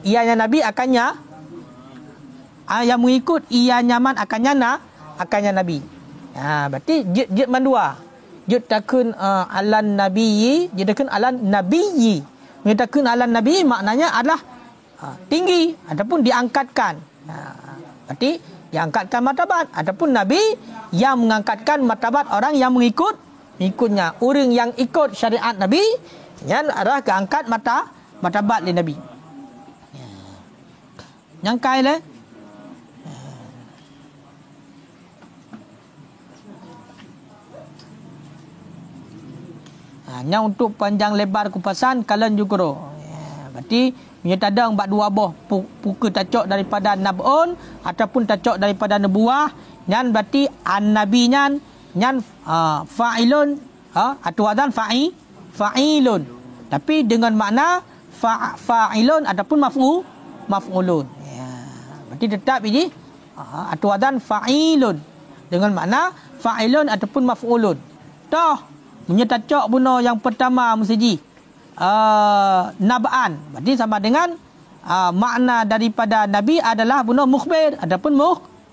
ianya nabi akannya, yang mengikut ia nyaman akannya nabi. Berarti jid mandua. Jid takun alan nabiyyi, jid takun alan nabiyyi. Takun alan nabi maknanya adalah tinggi ataupun diangkatkan. Berarti diangkatkan martabat, ataupun nabi yang mengangkatkan martabat orang yang mengikutnya. Orang yang ikut syariat nabi yang adalah keangkat martabat li nabi. Yang kai le hanya untuk panjang lebar kupasan kalian juga. Berarti punya tadang bak dua boh puka tacok daripada nab'un ataupun tacok daripada nubuah, nyan berarti an-nabi nyan fa'ilun atau adan fa'ilun, tapi dengan makna fa'ilun ataupun maf'ulun. Berarti tetap ini atau adan fa'ilun dengan makna fa'ilun ataupun maf'ulun. Toh punya tacok buno yang pertama mesti nab'an, berarti sama dengan makna daripada nabi adalah buno mukhbir ataupun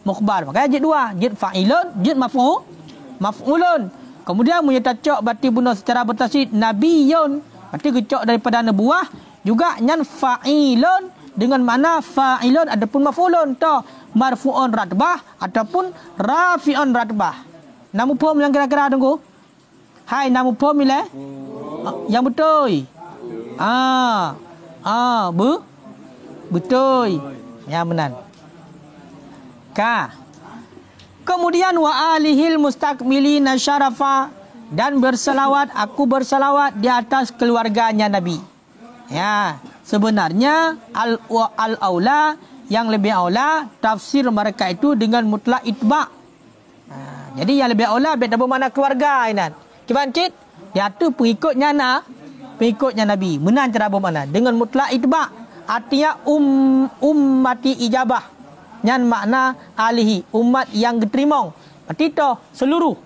mukhbar. Makanya jid dua, jid fa'ilun, jid maf'ulun. Kemudian punya tacok berarti buno secara bertasydid nabiyun, berarti gecok daripada nubuah, juga nyan fa'ilun dengan makna fa'ilun ataupun maf'ulun. Toh marfu'un ratbah ataupun rafi'un ratbah. Namu pom yang kira-kira tunggu. Hai, namu pom ile? Yang betul. Betul. Ya benar. Ka. Kemudian wa alihil mustakmilina syarafa, dan berselawat, aku berselawat di atas keluarganya Nabi. Ya, sebenarnya al-aula, yang lebih aula tafsir mereka itu dengan mutlak itba'. Jadi yang lebih aula beda bermakna keluarga ini. Kibancit, dia tu pengikutnya Nabi. Menan cara bermakna dengan mutlak itba'. Artinya ummati ijabah. Yang makna alihi, umat yang diterima. Berarti itu seluruh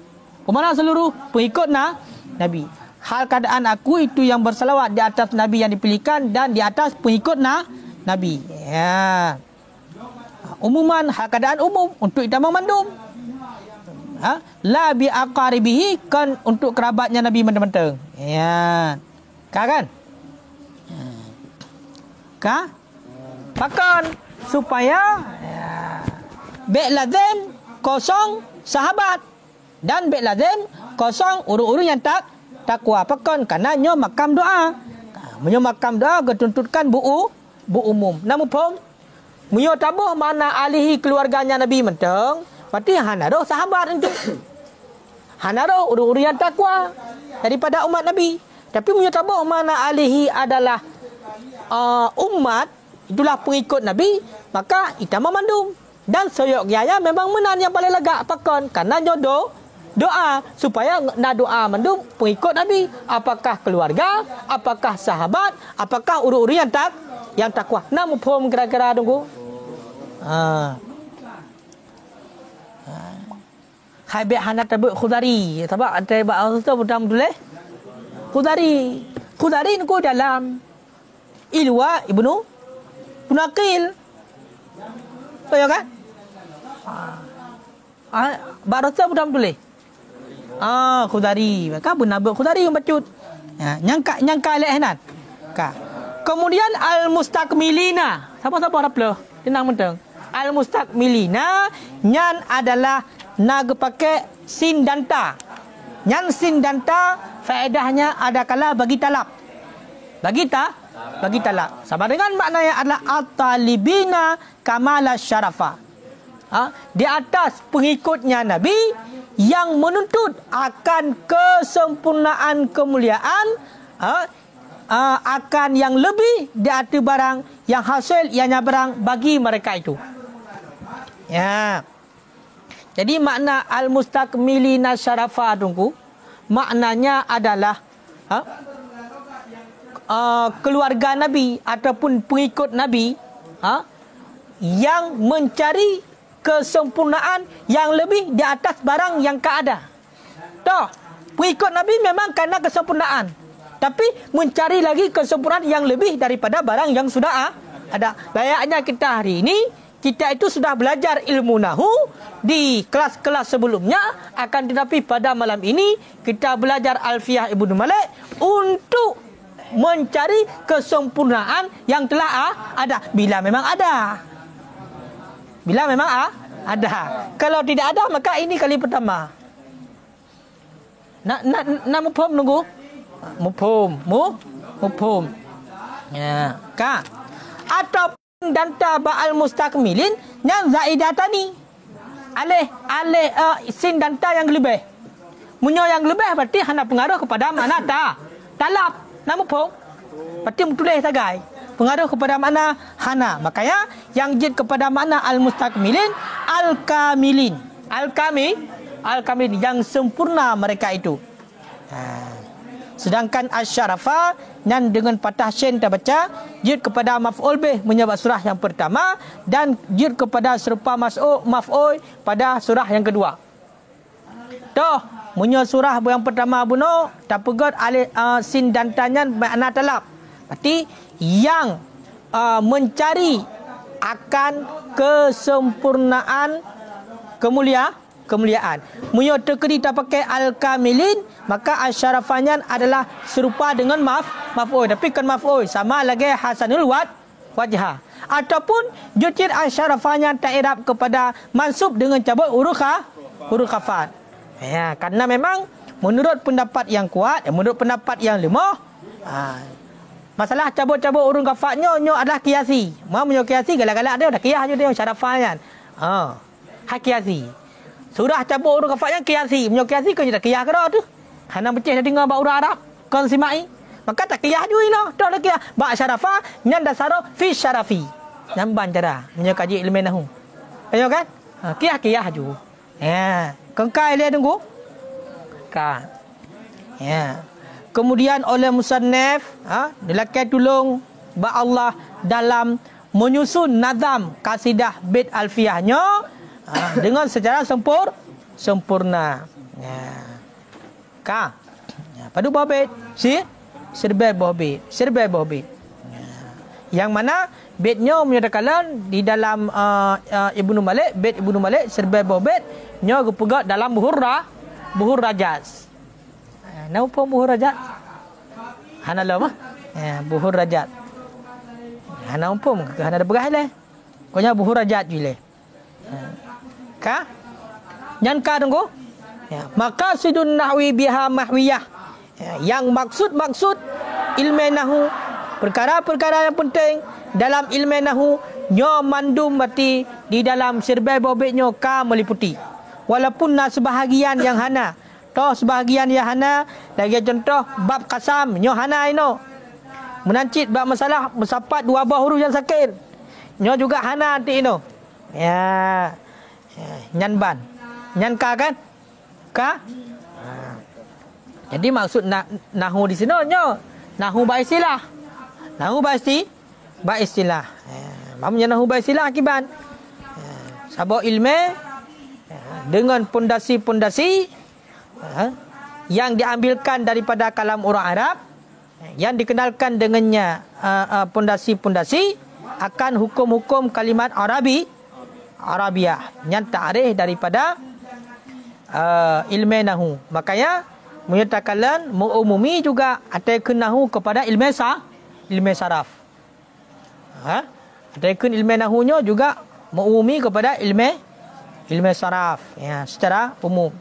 Pemana seluruh pengikut Nabi. Hal keadaan aku itu yang bersalawat di atas Nabi yang dipilihkan dan di atas pengikut Nabi. Ya. Umuman, hal keadaan umum untuk itamah mandum. La bi aqaribihi, kan untuk kerabatnya Nabi mentang-mentang. Ya. Kan? Bahkan supaya baik lazim kosong sahabat dan baik lazim kosong uru-uru yang takwa. Bahkan karena nyo makam doa. Menyo makam doa ketuntutkan bu umum. Namun pun menyo tabuh mana alihi keluarganya Nabi mentang, berarti hanaro sahabat itu. Hanaro uru-uru yang takwa daripada umat Nabi. Tapi menyo tabuh mana alihi adalah umat, itulah pengikut Nabi, maka itama mandum. Dan soyok gaya memang menan yang paling lega pakon karena nyodo doa supaya nak doa mandum pengikut Nabi, apakah keluarga, apakah sahabat, apakah uru-uru yang takwa. Namun pun kira-kira tunggu. Hai be hana tabuk khudari, sebab ada bahasa tu mudah tulis khudari ni dalam Ilwa Ibnu Aqil. Tahu kan? Bahasa mudah tulis. Khudari. Maka benar khudari yang bacut. Nyangka elek hanan. Kemudian al-mustakmilina. Siapa-siapa harap lo? Tenang mentang. Al-mustakmilina nyan adalah naga pakai sin dan ta. Nyan sin dan ta faedahnya ada kala bagi talab. Bagi talab. Sama dengan maknanya adalah at-talibina kamala syarafa. Di atas pengikutnya Nabi yang menuntut akan kesempurnaan kemuliaan, akan yang lebih di atas barang yang hasil ianya barang bagi mereka itu. Ya. Jadi makna al-mustakmilina syarafa tunggu, maknanya adalah keluarga Nabi ataupun pengikut Nabi yang mencari kesempurnaan yang lebih di atas barang yang keada. Toh, pengikut Nabi memang karena kesempurnaan, tapi mencari lagi kesempurnaan yang lebih daripada barang yang sudah ada. Layaknya kita hari ini, kita itu sudah belajar ilmu nahu di kelas-kelas sebelumnya, akan tetapi pada malam ini kita belajar Alfiyah Ibnu Malik untuk mencari kesempurnaan yang telah ada. Bila memang ada. Kalau tidak ada, maka ini kali pertama. Nak mufhum nunggu? Mufhum. Ya, ka. Atau dan taba al-mustakmilin yang zaidatani. Alih sin dan ta yang lebih. Munyo yang lebih berarti hanya pengaruh kepada mana talab. Nama pun berarti tulis sagai. Pengaruh kepada makna hana. Makanya yang jid kepada makna al-mustakmilin al-kamilin. Al-kamilin yang sempurna mereka itu. Sedangkan asyarafa dan dengan patah shin terbaca jid kepada maf'ul bih menyebut surah yang pertama dan jid kepada serupa maf'ul pada surah yang kedua. Toh munyo surah yang pertama buno tapegot alif sin dan tanya makna talab. Berarti yang mencari akan kesempurnaan kemuliaan. Munyo tekeri tak pakai al-kamilin, maka asyarafanya adalah serupa dengan maf'ul. Tapi kan maf'ul sama lagi hasanul wajha. Ataupun jutir asyarafanya tak i'rab kepada mansub dengan cabut huruf khafat. Ya, karena memang menurut pendapat yang kuat, menurut pendapat yang lemah, masalah cabut-cabut huruf khafatnya adalah kiasi. Mau menyo kiasi galak-galak dia dah kias je dia syarafanya. Kiasi. Surah cabut huruf khafatnya kiasi. Menyo kiasi kan dah kias ke tu. Hana beceh dah dengar ba huruf Arab kon simai. Maka tak kias juga ino. Dah dah kias. Ba syarafa nyan dasaro fi syarafi. Namban cara menyo kaji ilmu nahwu. Ayo kan? Kias juga. Ya. Kengkai dia tunggu. Ya. Kemudian oleh musannaf, dilakukan tolong ba Allah dalam menyusun nazam kasidah bait alfiyahnya dengan secara sempurna. Ya. Ka. Padu buah bait. Serbai buah bait. Serbai buah bait. Yang mana baitnya menyatakan di dalam Ibnu Malik, bait Ibnu Malik serbai buah bait nya gepegat dalam buhur rajaz. Nama apa buhur rajaz? Hana lama? Buhur rajaz. Hana apa? Hana ada begah le. Konya buhur rajaz jule. Ka? Nyan ka tunggu? Maka sidun nahwi biha mahwiyah. Yang maksud ilmu nahwu, perkara-perkara yang penting dalam ilmu nahwu nyo mandum mati di dalam serbai bobek nyo ka meliputi. Walaupun sebahagian yang hana, toh sebahagian yang hana, lagi contoh bab qasam nyo hana ino. Menancit bab masalah bersapat dua buah huruf yang sakit. Nyo juga hana nanti ino. Ya. Nyan ban. Nyan ka kan? Ka? Jadi maksud nahwu di sini nyo nahwu ba istilah. Nahwu ba istilah. Maksudnya nahwu ba istilah akibat. Sabab ilmu dengan pondasi-pondasi yang diambilkan daripada kalam orang Arab, yang dikenalkan dengannya pondasi-pondasi akan hukum-hukum kalimat Arabiah yang ta'arif daripada ilmu nahwu. Makanya menyatakan mengumumi juga atakan nahwu kepada ilmu saraf. Atakan ilmu nahwunya juga mengumumi kepada ilmu saraf, ya, secara umum.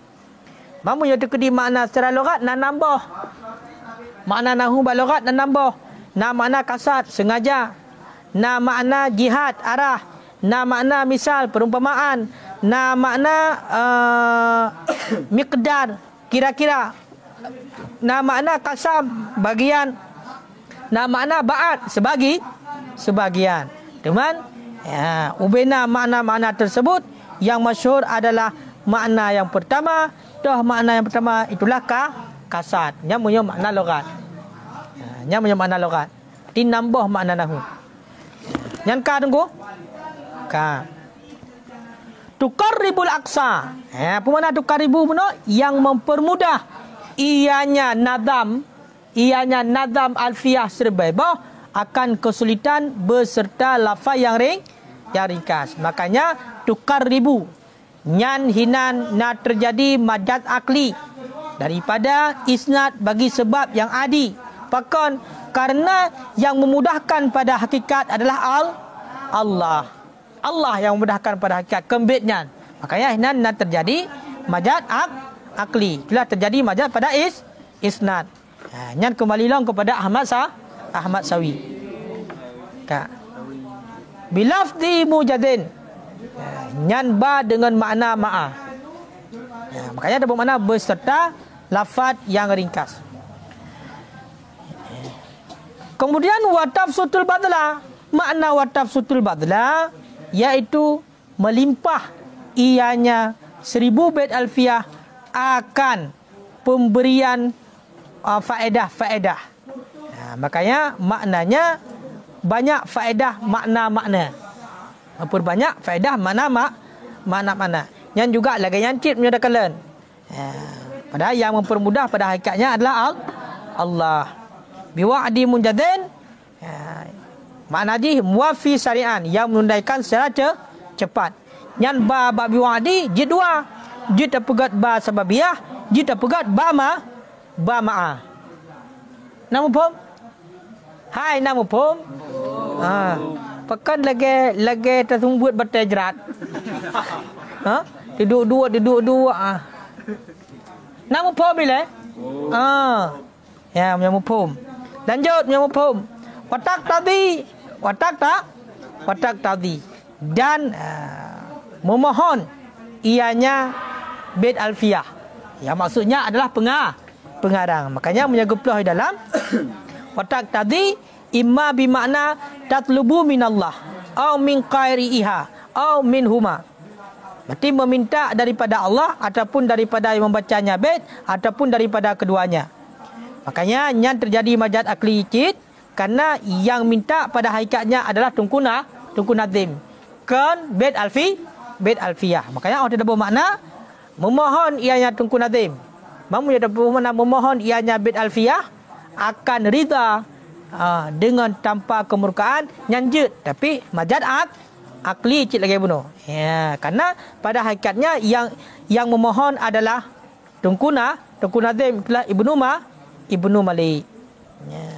Mamu yang terkedi makna secara logat dan nambah. Makna nahwu balogat dan nambah. Na makna kasat sengaja. Na makna jihad arah. Na makna misal perumpamaan. Na makna miqdar kira-kira. Na makna kasam bagian. Na makna ba'at sebagian. Teman, ya, ubena makna-makna tersebut yang masyhur adalah makna yang pertama. Dah makna yang pertama itulah kasat. Nya punya makna logat. Nya punya makna logat. Di nambah makna nahwu. Yang ka tunggu. Ka. Tuqarribul aqsa. Apa makna tuqarribu puno? Yang mempermudah ianya nadam alfiyah serbaibah akan kesulitan beserta lafaz yang ringkas. Makanya tuqarribu nyan hinan na terjadi majaz akli daripada isnad bagi sebab yang adi. Pakon karena yang memudahkan pada hakikat adalah Allah. Allah yang memudahkan pada hakikat kembitnya. Makanya hinan na terjadi majaz akli. Itulah terjadi majaz pada isnad. Nyan kembali long kepada Ahmad Sawi. Ka. Bilafdi mujadin. Nyan ba dengan makna ma'a. Makanya ada bermakna beserta lafaz yang ringkas. Kemudian watafsutul badla. Makna watafsutul badla yaitu melimpah ianya 1000 bait alfiyah akan pemberian faedah. Makanya maknanya banyak faedah makna-makna. Memperbanyak faedah makna-makna. Yang juga lagi yang cip menyatakan padahal yang mempermudah pada hakikatnya adalah Allah. Biwa'di munjadin makna di muwafi syari'an yang menundaikan secara cepat. Yang ba biwa'di jid dua. Jid terpegat ba sababiyah, jid terpegat ba ma'a. Nama pom? Hai nama pom? Pekan lagi tersumbuat batai jerat. Duduk dua. Nama pom bila? Ya, nama pom. Lanjut nama pom. Watak tadi dan memohon ianya bait alfiyah. Yang maksudnya adalah pengarang. Makanya menyaguplah dalam watak tadi imma bimakna tatlubu minallah au min qairiha au minhuma. Berarti meminta daripada Allah ataupun daripada yang membacanya bait ataupun daripada keduanya. Makanya yang terjadi majaz akli cid karena yang minta pada hakikatnya adalah tungku nazim kan bait alfiyah. Makanya Allah tidak bermakna memohon ianya tungku nazim. Mamu yang memohon ianya bait alfiyah akan rida dengan tanpa kemurkaan nyanjut, tapi majad akli cik lagi bunuh. Ya, karena pada hakikatnya yang memohon adalah Tunku Nazim itulah Ibnu Malik. Ya.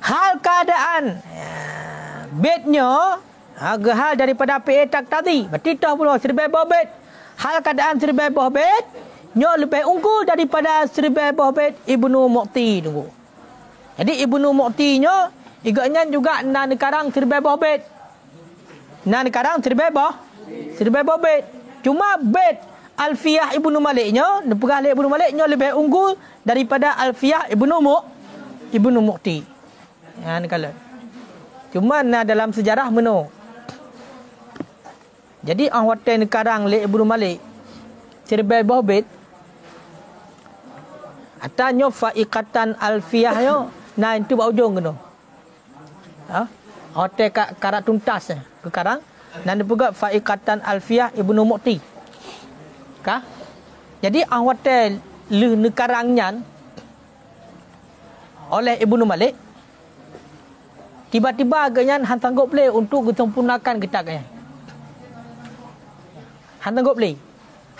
Hal keadaan baitnya hal daripada PA tak tadi. Berarti dah pula 1000 bait. Hal keadaan 1000 bait nyo lebih unggul daripada 1000 bait Ibnu Mu'ti tunggu. Jadi Ibnu Mu'ti nyo igaknya juga na nekarang 1000 bait. Na nekarang 1000 bait. Cuma bait Alfiyah Ibnu Malik nyo, Pegah Ibnu Malik nyo lebih unggul daripada Alfiyah Ibnu Mu'ti. Ya ni kala. Cuma na dalam sejarah meno. Jadi hotel nekarang le Ibnu Malik 1000 bait. Atanyo faikatan alfiyah yo nah itu bau ujung kena. Hotel karat tuntas ke karang dan juga faikatan alfiyah Ibnu Mu'ti. Jadi hotel le nekarangnya oleh Ibnu Malik tiba-tiba agaknya han sanggup boleh untuk disempurnakan kitabnya. Han sanggup boleh.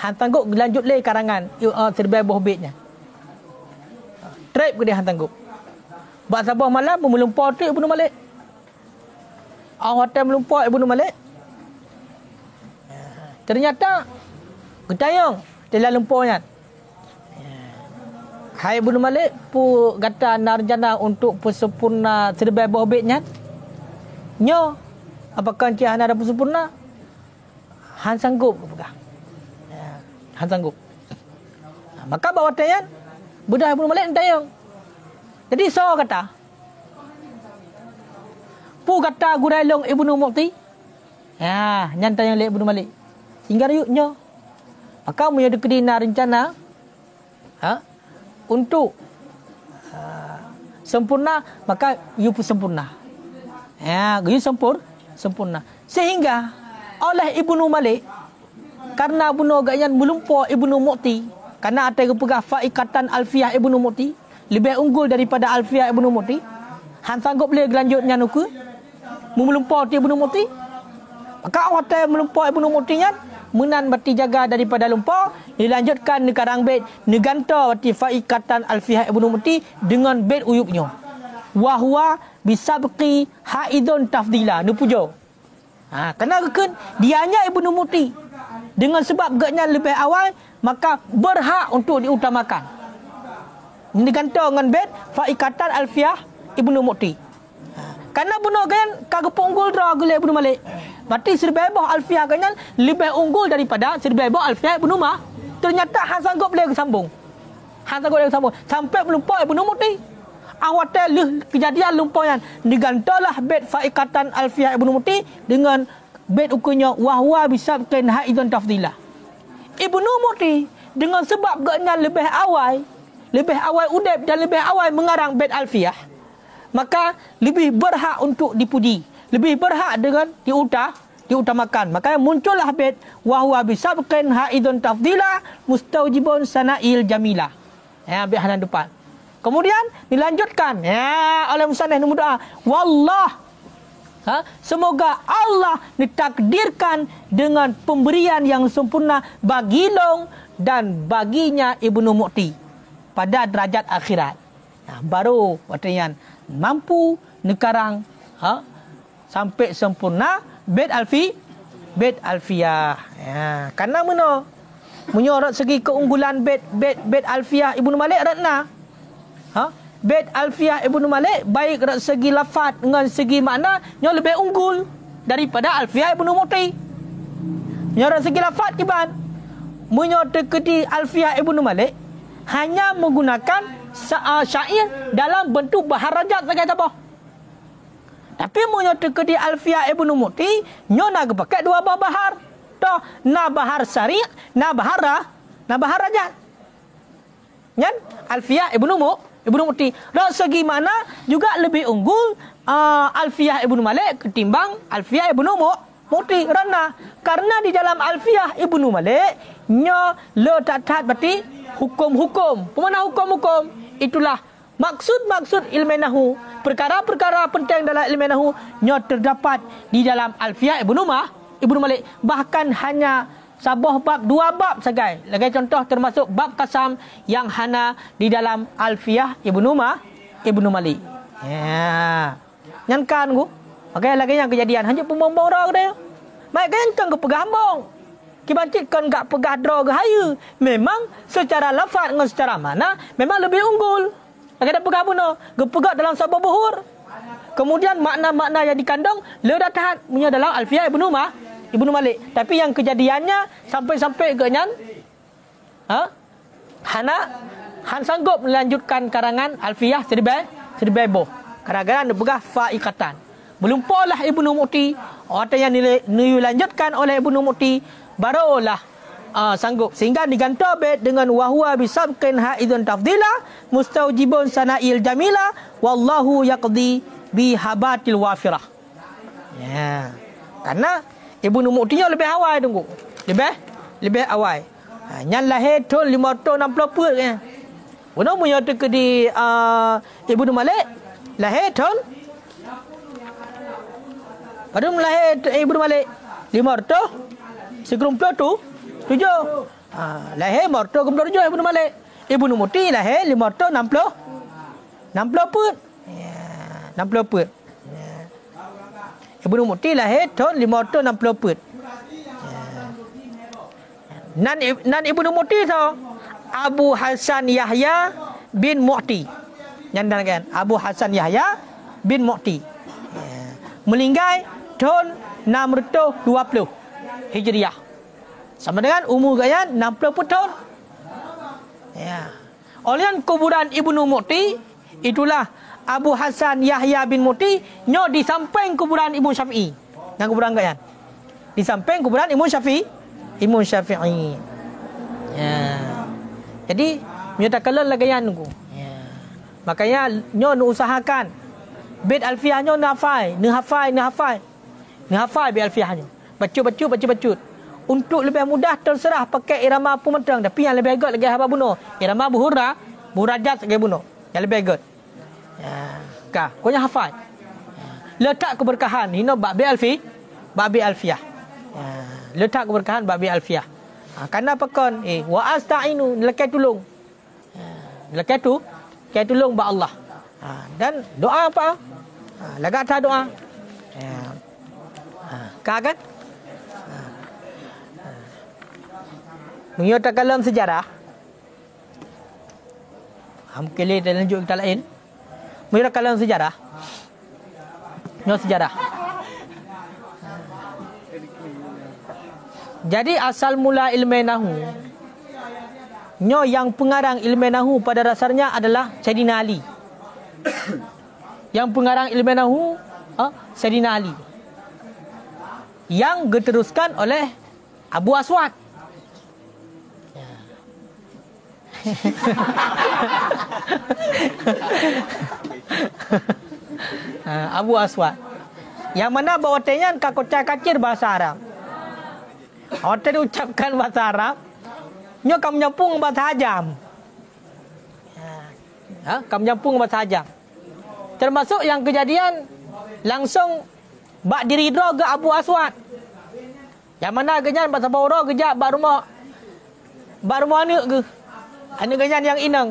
Han sanggup lanjut le karangan 1000 baitnya. Trip ke dia han sanggup. Bak sabah malam melumpur tu Ibnu Malik. Hotel melumpur Ibnu Malik. Ternyata getayong dalam lumpurnya. Hai Ibnu Malik pu kata narjana untuk persempurna 1000 baitnya. Nyo apakah encik han ada persempurna? Han sanggup pegang. Han sanggup. Maka bawa tayan budak Ibnu Malik entayong. Jadi so kata pu kata gurailong Ibnu Mu'ti. Ya, nyantai yang le Ibnu Malik. Sehingga yuknya. Maka punya kedina rencana untuk sempurna, maka you pun sempurna. Ya, you sempurna. Sehingga oleh Ibnu Malik karena bunuh gayan melumpur Ibnu Mu'ti, karena ada yang pegah faikatan alfiyah Ibnu Mu'ti lebih unggul daripada alfiyah Ibnu Mu'ti. Han sanggup boleh lanjutnya nuku melumpur Ibnu Mu'ti. Maka hotel melumpur Ibnu Mu'ti nya menan berti jaga daripada lumpur, dilanjutkan nekarang bait neganta berti faikatan alfiyah Ibnu Mu'ti dengan bait uyubnya. Wa huwa bisabqi haidun tafdila nu pujo. Kena reken dianya Ibnu Mu'ti dengan sebab gaknya lebih awal maka berhak untuk diutamakan. Ini gantung dengan bait faikatan alfiyah Ibnu Mu'ti. Karena bunuh kan kagak unggul dra gule Ibnu Malik. Berarti 1000 alfiyah kan lebih unggul daripada 1000 alfiyah Ibnu Mah. Ternyata han sanggup boleh sambung. Sampai melumpur Ibnu Mu'ti. Awatel kejadian lumpurnya digantalah bait faikatan alfiyah Ibnu Mu'ti dengan bait ukunya wa huwa bisabqin haidun tafdilah. Ibnu Mu'ti dengan sebab gaknya lebih awal udip dan lebih awal mengarang bait alfiyah, maka lebih berhak untuk dipuji, lebih berhak dengan diutamakan. Maka muncullah bait wa huwa bisabqin haidun tafdilah mustaujibun sana'il jamilah. Ya, bait hanan depan. Kemudian dilanjutkan oleh musannif nombor doa. Wallah. Semoga Allah ditakdirkan dengan pemberian yang sempurna bagi long dan baginya Ibnu Mu'ti pada derajat akhirat. Baru artinya mampu nekarang sampai sempurna bait alfiyah. Karena menyorot segi keunggulan bait alfiyah Ibnu Malik ratna. Bait alfiyah Ibnu Malik baik dari segi lafaz dengan segi makna nya lebih unggul daripada alfiyah Ibnu Mu'ti. Nya dari segi lafaz kiban munyo tekedi alfiyah Ibnu Malik hanya menggunakan syair dalam bentuk baharajat sebagai apa. Tapi munyo tekedi alfiyah Ibnu Mu'ti nya nak pakai dua bahar. Toh na bahar syari' na baharajat. Nyan alfiyah Ibnu Mu'ti dari segi mana juga lebih unggul alfiyah Ibnu Malik ketimbang alfiyah Ibnu Mukti kerana di dalam Alfiyah Ibnu Malik nyo le tak taat berarti hukum-hukum. Pemana hukum-hukum? Itulah maksud-maksud ilmu nahwu. Perkara-perkara penting dalam ilmu nahwu nyo terdapat di dalam Alfiyah Ibnu Malik. Bahkan hanya sabah bab, 2 bab saja. Lagi contoh termasuk bab qasam yang hana di dalam Alfiyah Ibnu Malik. Ya. Nyankan ku. Okey, lagi yang kejadian hanya pembombong roh dia. Mai ganteng ke pegambong. Kibancit kan gak pegah draw ke haya. Memang secara lafaz dengan secara makna memang lebih unggul. Lagi ada pegah bunuh. Gepegak dalam sabah buhur. Kemudian makna-makna yang dikandung le dah tahat punya dalam Alfiyah Ibnu Malik. Tapi yang kejadiannya sampai-sampai ke nyan Han sanggup melanjutkan karangan Alfiyah Siribai Boh. Kadang-kadang dia pegah fa'iqatan. Melumpahlah Ibnu Mukti. Orang yang dilanjutkan oleh Ibnu Mukti barulah sanggup. Sehingga digantar bait dengan wahwa bisabqin haidun tafdila mustaujibun sana'il jamila wallahu yaqdi bihabatil wafirah. Ya. Karena Ibnu Mukti lebih awal tunggu. Lebih awal. Yang lahir tahun 560 kan. Benar punya ke di Ibnu Malik lahir tahun pada lahir Ibnu Malik 500 segerumpul tu 7. Lahir 567 Ibnu Malik. Ibnu Mukti lahir 560 put. Ya, 60 put. Ya. Ibnu Mukti lahir tahun 560 put. Ya. Nan Ibnu Mukti tu Abu Hasan Yahya bin Mukti. Nyandan kan? Abu Hasan Yahya bin Mukti. Ya. Meninggal tahun 620 Hijriah. Sama dengan umur gaya 60 tahun. Ya. Oleh kuburan Ibnu Mukti itulah Abu Hasan Yahya bin Mukti nyo di samping kuburan Imam Syafi'i. Yang kuburan gaya. Di samping kuburan Imam Syafi'i. Ya. Jadi menyatakan lagi yang nunggu. Ya. Makanya nyo usahakan bait alfiyah nyo hafal bi alfiyahnya. Baca. Untuk lebih mudah terserah pakai irama pementang, tapi yang lebih agak lagi haba bunuh. Irama buhura, burajat lagi bunuh. Yang lebih agak. Ya, kah, konya hafal. Ya. Letak keberkahan hina babi alfiyah. Ya, letak keberkahan babi alfiyah. Karena pakon wa asta'inu lekai tolong. Lekai tolong ba Allah. Dan doa apa? Lagata doa. Ya. Kan? Menyatakan dalam sejarah. Mungkin kita lanjut kita lain. Menyatakan dalam sejarah. Jadi asal mula ilmu nahwu. Yang pengarang ilmu nahwu pada dasarnya adalah Sayyidina Ali. Yang pengarang ilmu nahwu Sayyidina Ali. Yang diteruskan oleh Abu Aswad. Abu Aswad. Yang mana bawa tenyan kacir bahasa Arab. Hotel ucapkan bahasa Arab. Nyo kamu nyampung bahasa Ajam. Kamu nyampung bahasa Ajam. Termasuk yang kejadian langsung bak diri dro ke Abu Aswad. Yang mana genyan bahasa bawah kejap bak rumah anak ke. Anak genyan yang inang.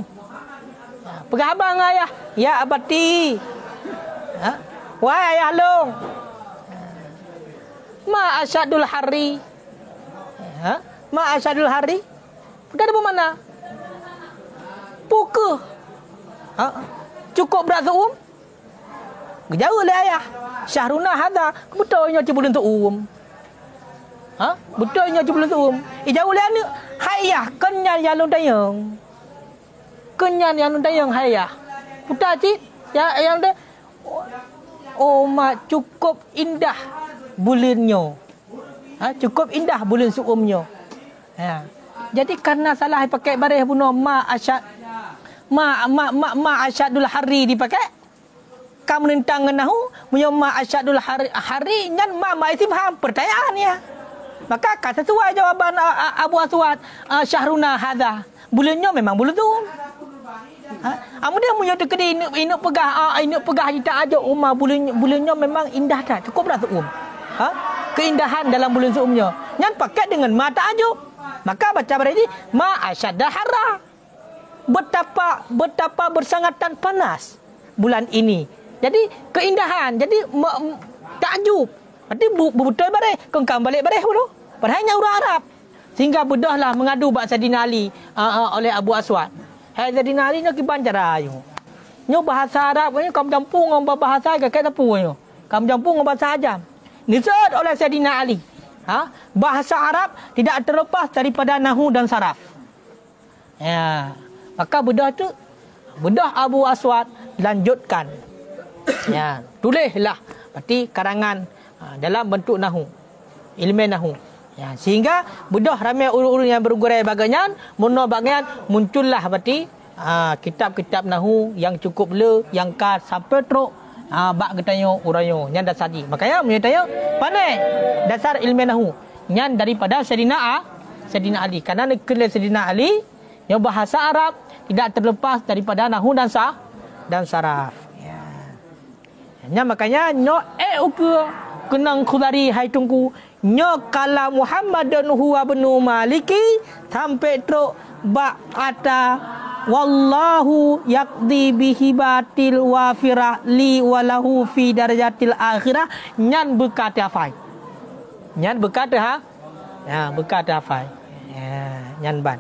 Pegah abang ayah. Ya abati. Wahai ayah long. Ma asyadul hari. Ma asyadul hari. Pegah ada mana? Puka. Cukup berat seum. Jauh lah ayah. Syahruna hada. Betulnya cuma untuk betulnya cuma untuk jauh lah ni. Hayah kenyan yang tayang. Kenyan yang tayang hayah. Putar cik. Yang dia. Oh mak cukup indah bulannya. Cukup indah bulan suumnya. Ya. Jadi karena salah pakai baris bunuh ma asyadul hari dipakai. kam menentang nahu menyoma asyadul hari nyan ma istifham pertanyaan ya. Maka kata sesuai jawaban Abu Aswad, syahruna hadza. Bulannya memang bulan tu. Kemudian punya tekedi inuk pegah kita aja umma bulannya memang indah dah. Cukup dah tu keindahan dalam bulan Zulhijjah. Nyan pakai dengan mata ajub. Maka baca berarti ma asyadda harra. Betapa bersangatan panas bulan ini. Jadi keindahan, jadi takjub. Berarti betul bare, kengkang balik bare dulu. Padahal orang Arab. Sehingga bedahlah mengadu bak Saidina Ali oleh Abu Aswad. Hai Saidina Ali nak kiban cara ayo. Nyo bahasa Arab ni kamu campur dengan bahasa ke kata pu nyo. Kamu campur dengan bahasa Ajam. Nisad oleh Saidina Ali. Bahasa Arab tidak terlepas daripada nahwu dan saraf. Ya. Maka bedah Abu Aswad lanjutkan. Ya, tulislah berarti karangan dalam bentuk nahwu. Ilmu nahwu. Ya, sehingga bedah ramai urut-urut yang bergurai bagian, bagian muncullah berarti kitab-kitab nahwu yang cukup le yang ka sampai teruk bak getanyo uranyo nyan dasar di. Makanya menyatayo pandai dasar ilmu nahwu nyan daripada Saidina Ali. Karena negeri Saidina Ali yang bahasa Arab tidak terlepas daripada nahwu dan saraf. Ya. Nya makanya nyo uku kenang khudari hai tungku nyo kala Muhammadun huwa bnu Maliki sampai teruk ba ata wallahu yaqdi bihibatil wafirah li walahu fi darajatil akhirah nyan berkata fai. Nyan berkata ya berkata fai. Ya nyan ban.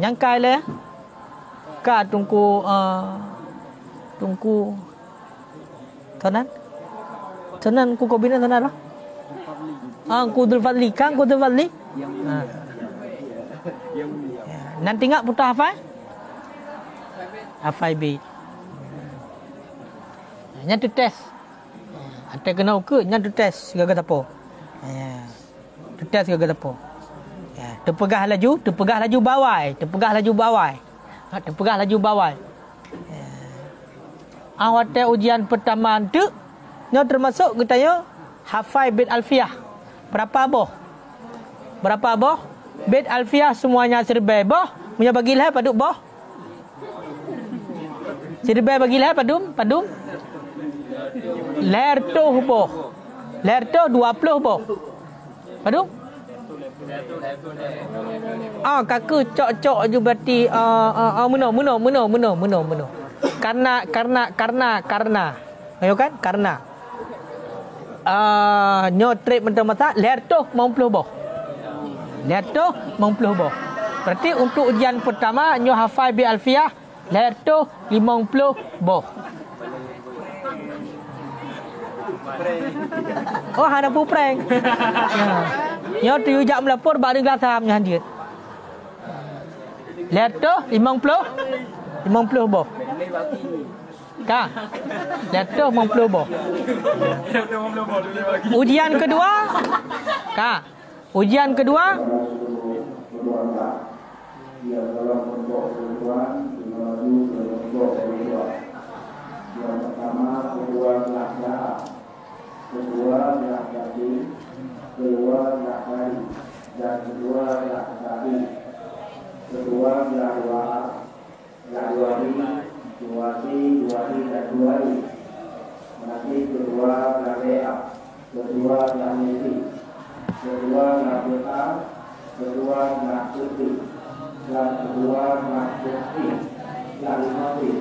Nyan kai le ka tungku Tanan ku kobina tanan lah. Ku Dzulfadli kan ku Dzulfadli. Nanti ngak putar hafal? Hafal bait. Nya tu test. Ate kena ukur nya tu test gagal tapo. Tu test gagal tapo. Ya, terpegah laju bawai. Terpegah laju bawai. Awate ujian pertama tu nyo termasuk katanya hafal bait alfiyah. Berapa boh? Bait alfiyah semuanya serbai boh. Punya bagilah paduk boh. Serbai bagilah padum. Ler toh boh. Ler toh 20 boh. Padum? Kaku cok je berarti muno. Karena. Ayo kan? Karena. Nyotrip mentah-mentah ler tu 50 boh. Ler tu 50 boh. Berarti untuk ujian pertama nyo hafal bi alfiyah ler tu 50 boh. Hana pu prank. Nyo tu ujak melapor bak dengan sahamnya handir. Ler tu 50 boh. Kah? Jatuh 50 boh. Ujian kedua. Kah? Ujian kedua. Yang pertama kedua dan kedua nanti kedua Nabea, kedua Namisi, kedua Nabeta, kedua Nasuti, dan kedua Nasuti, dan Nasuti.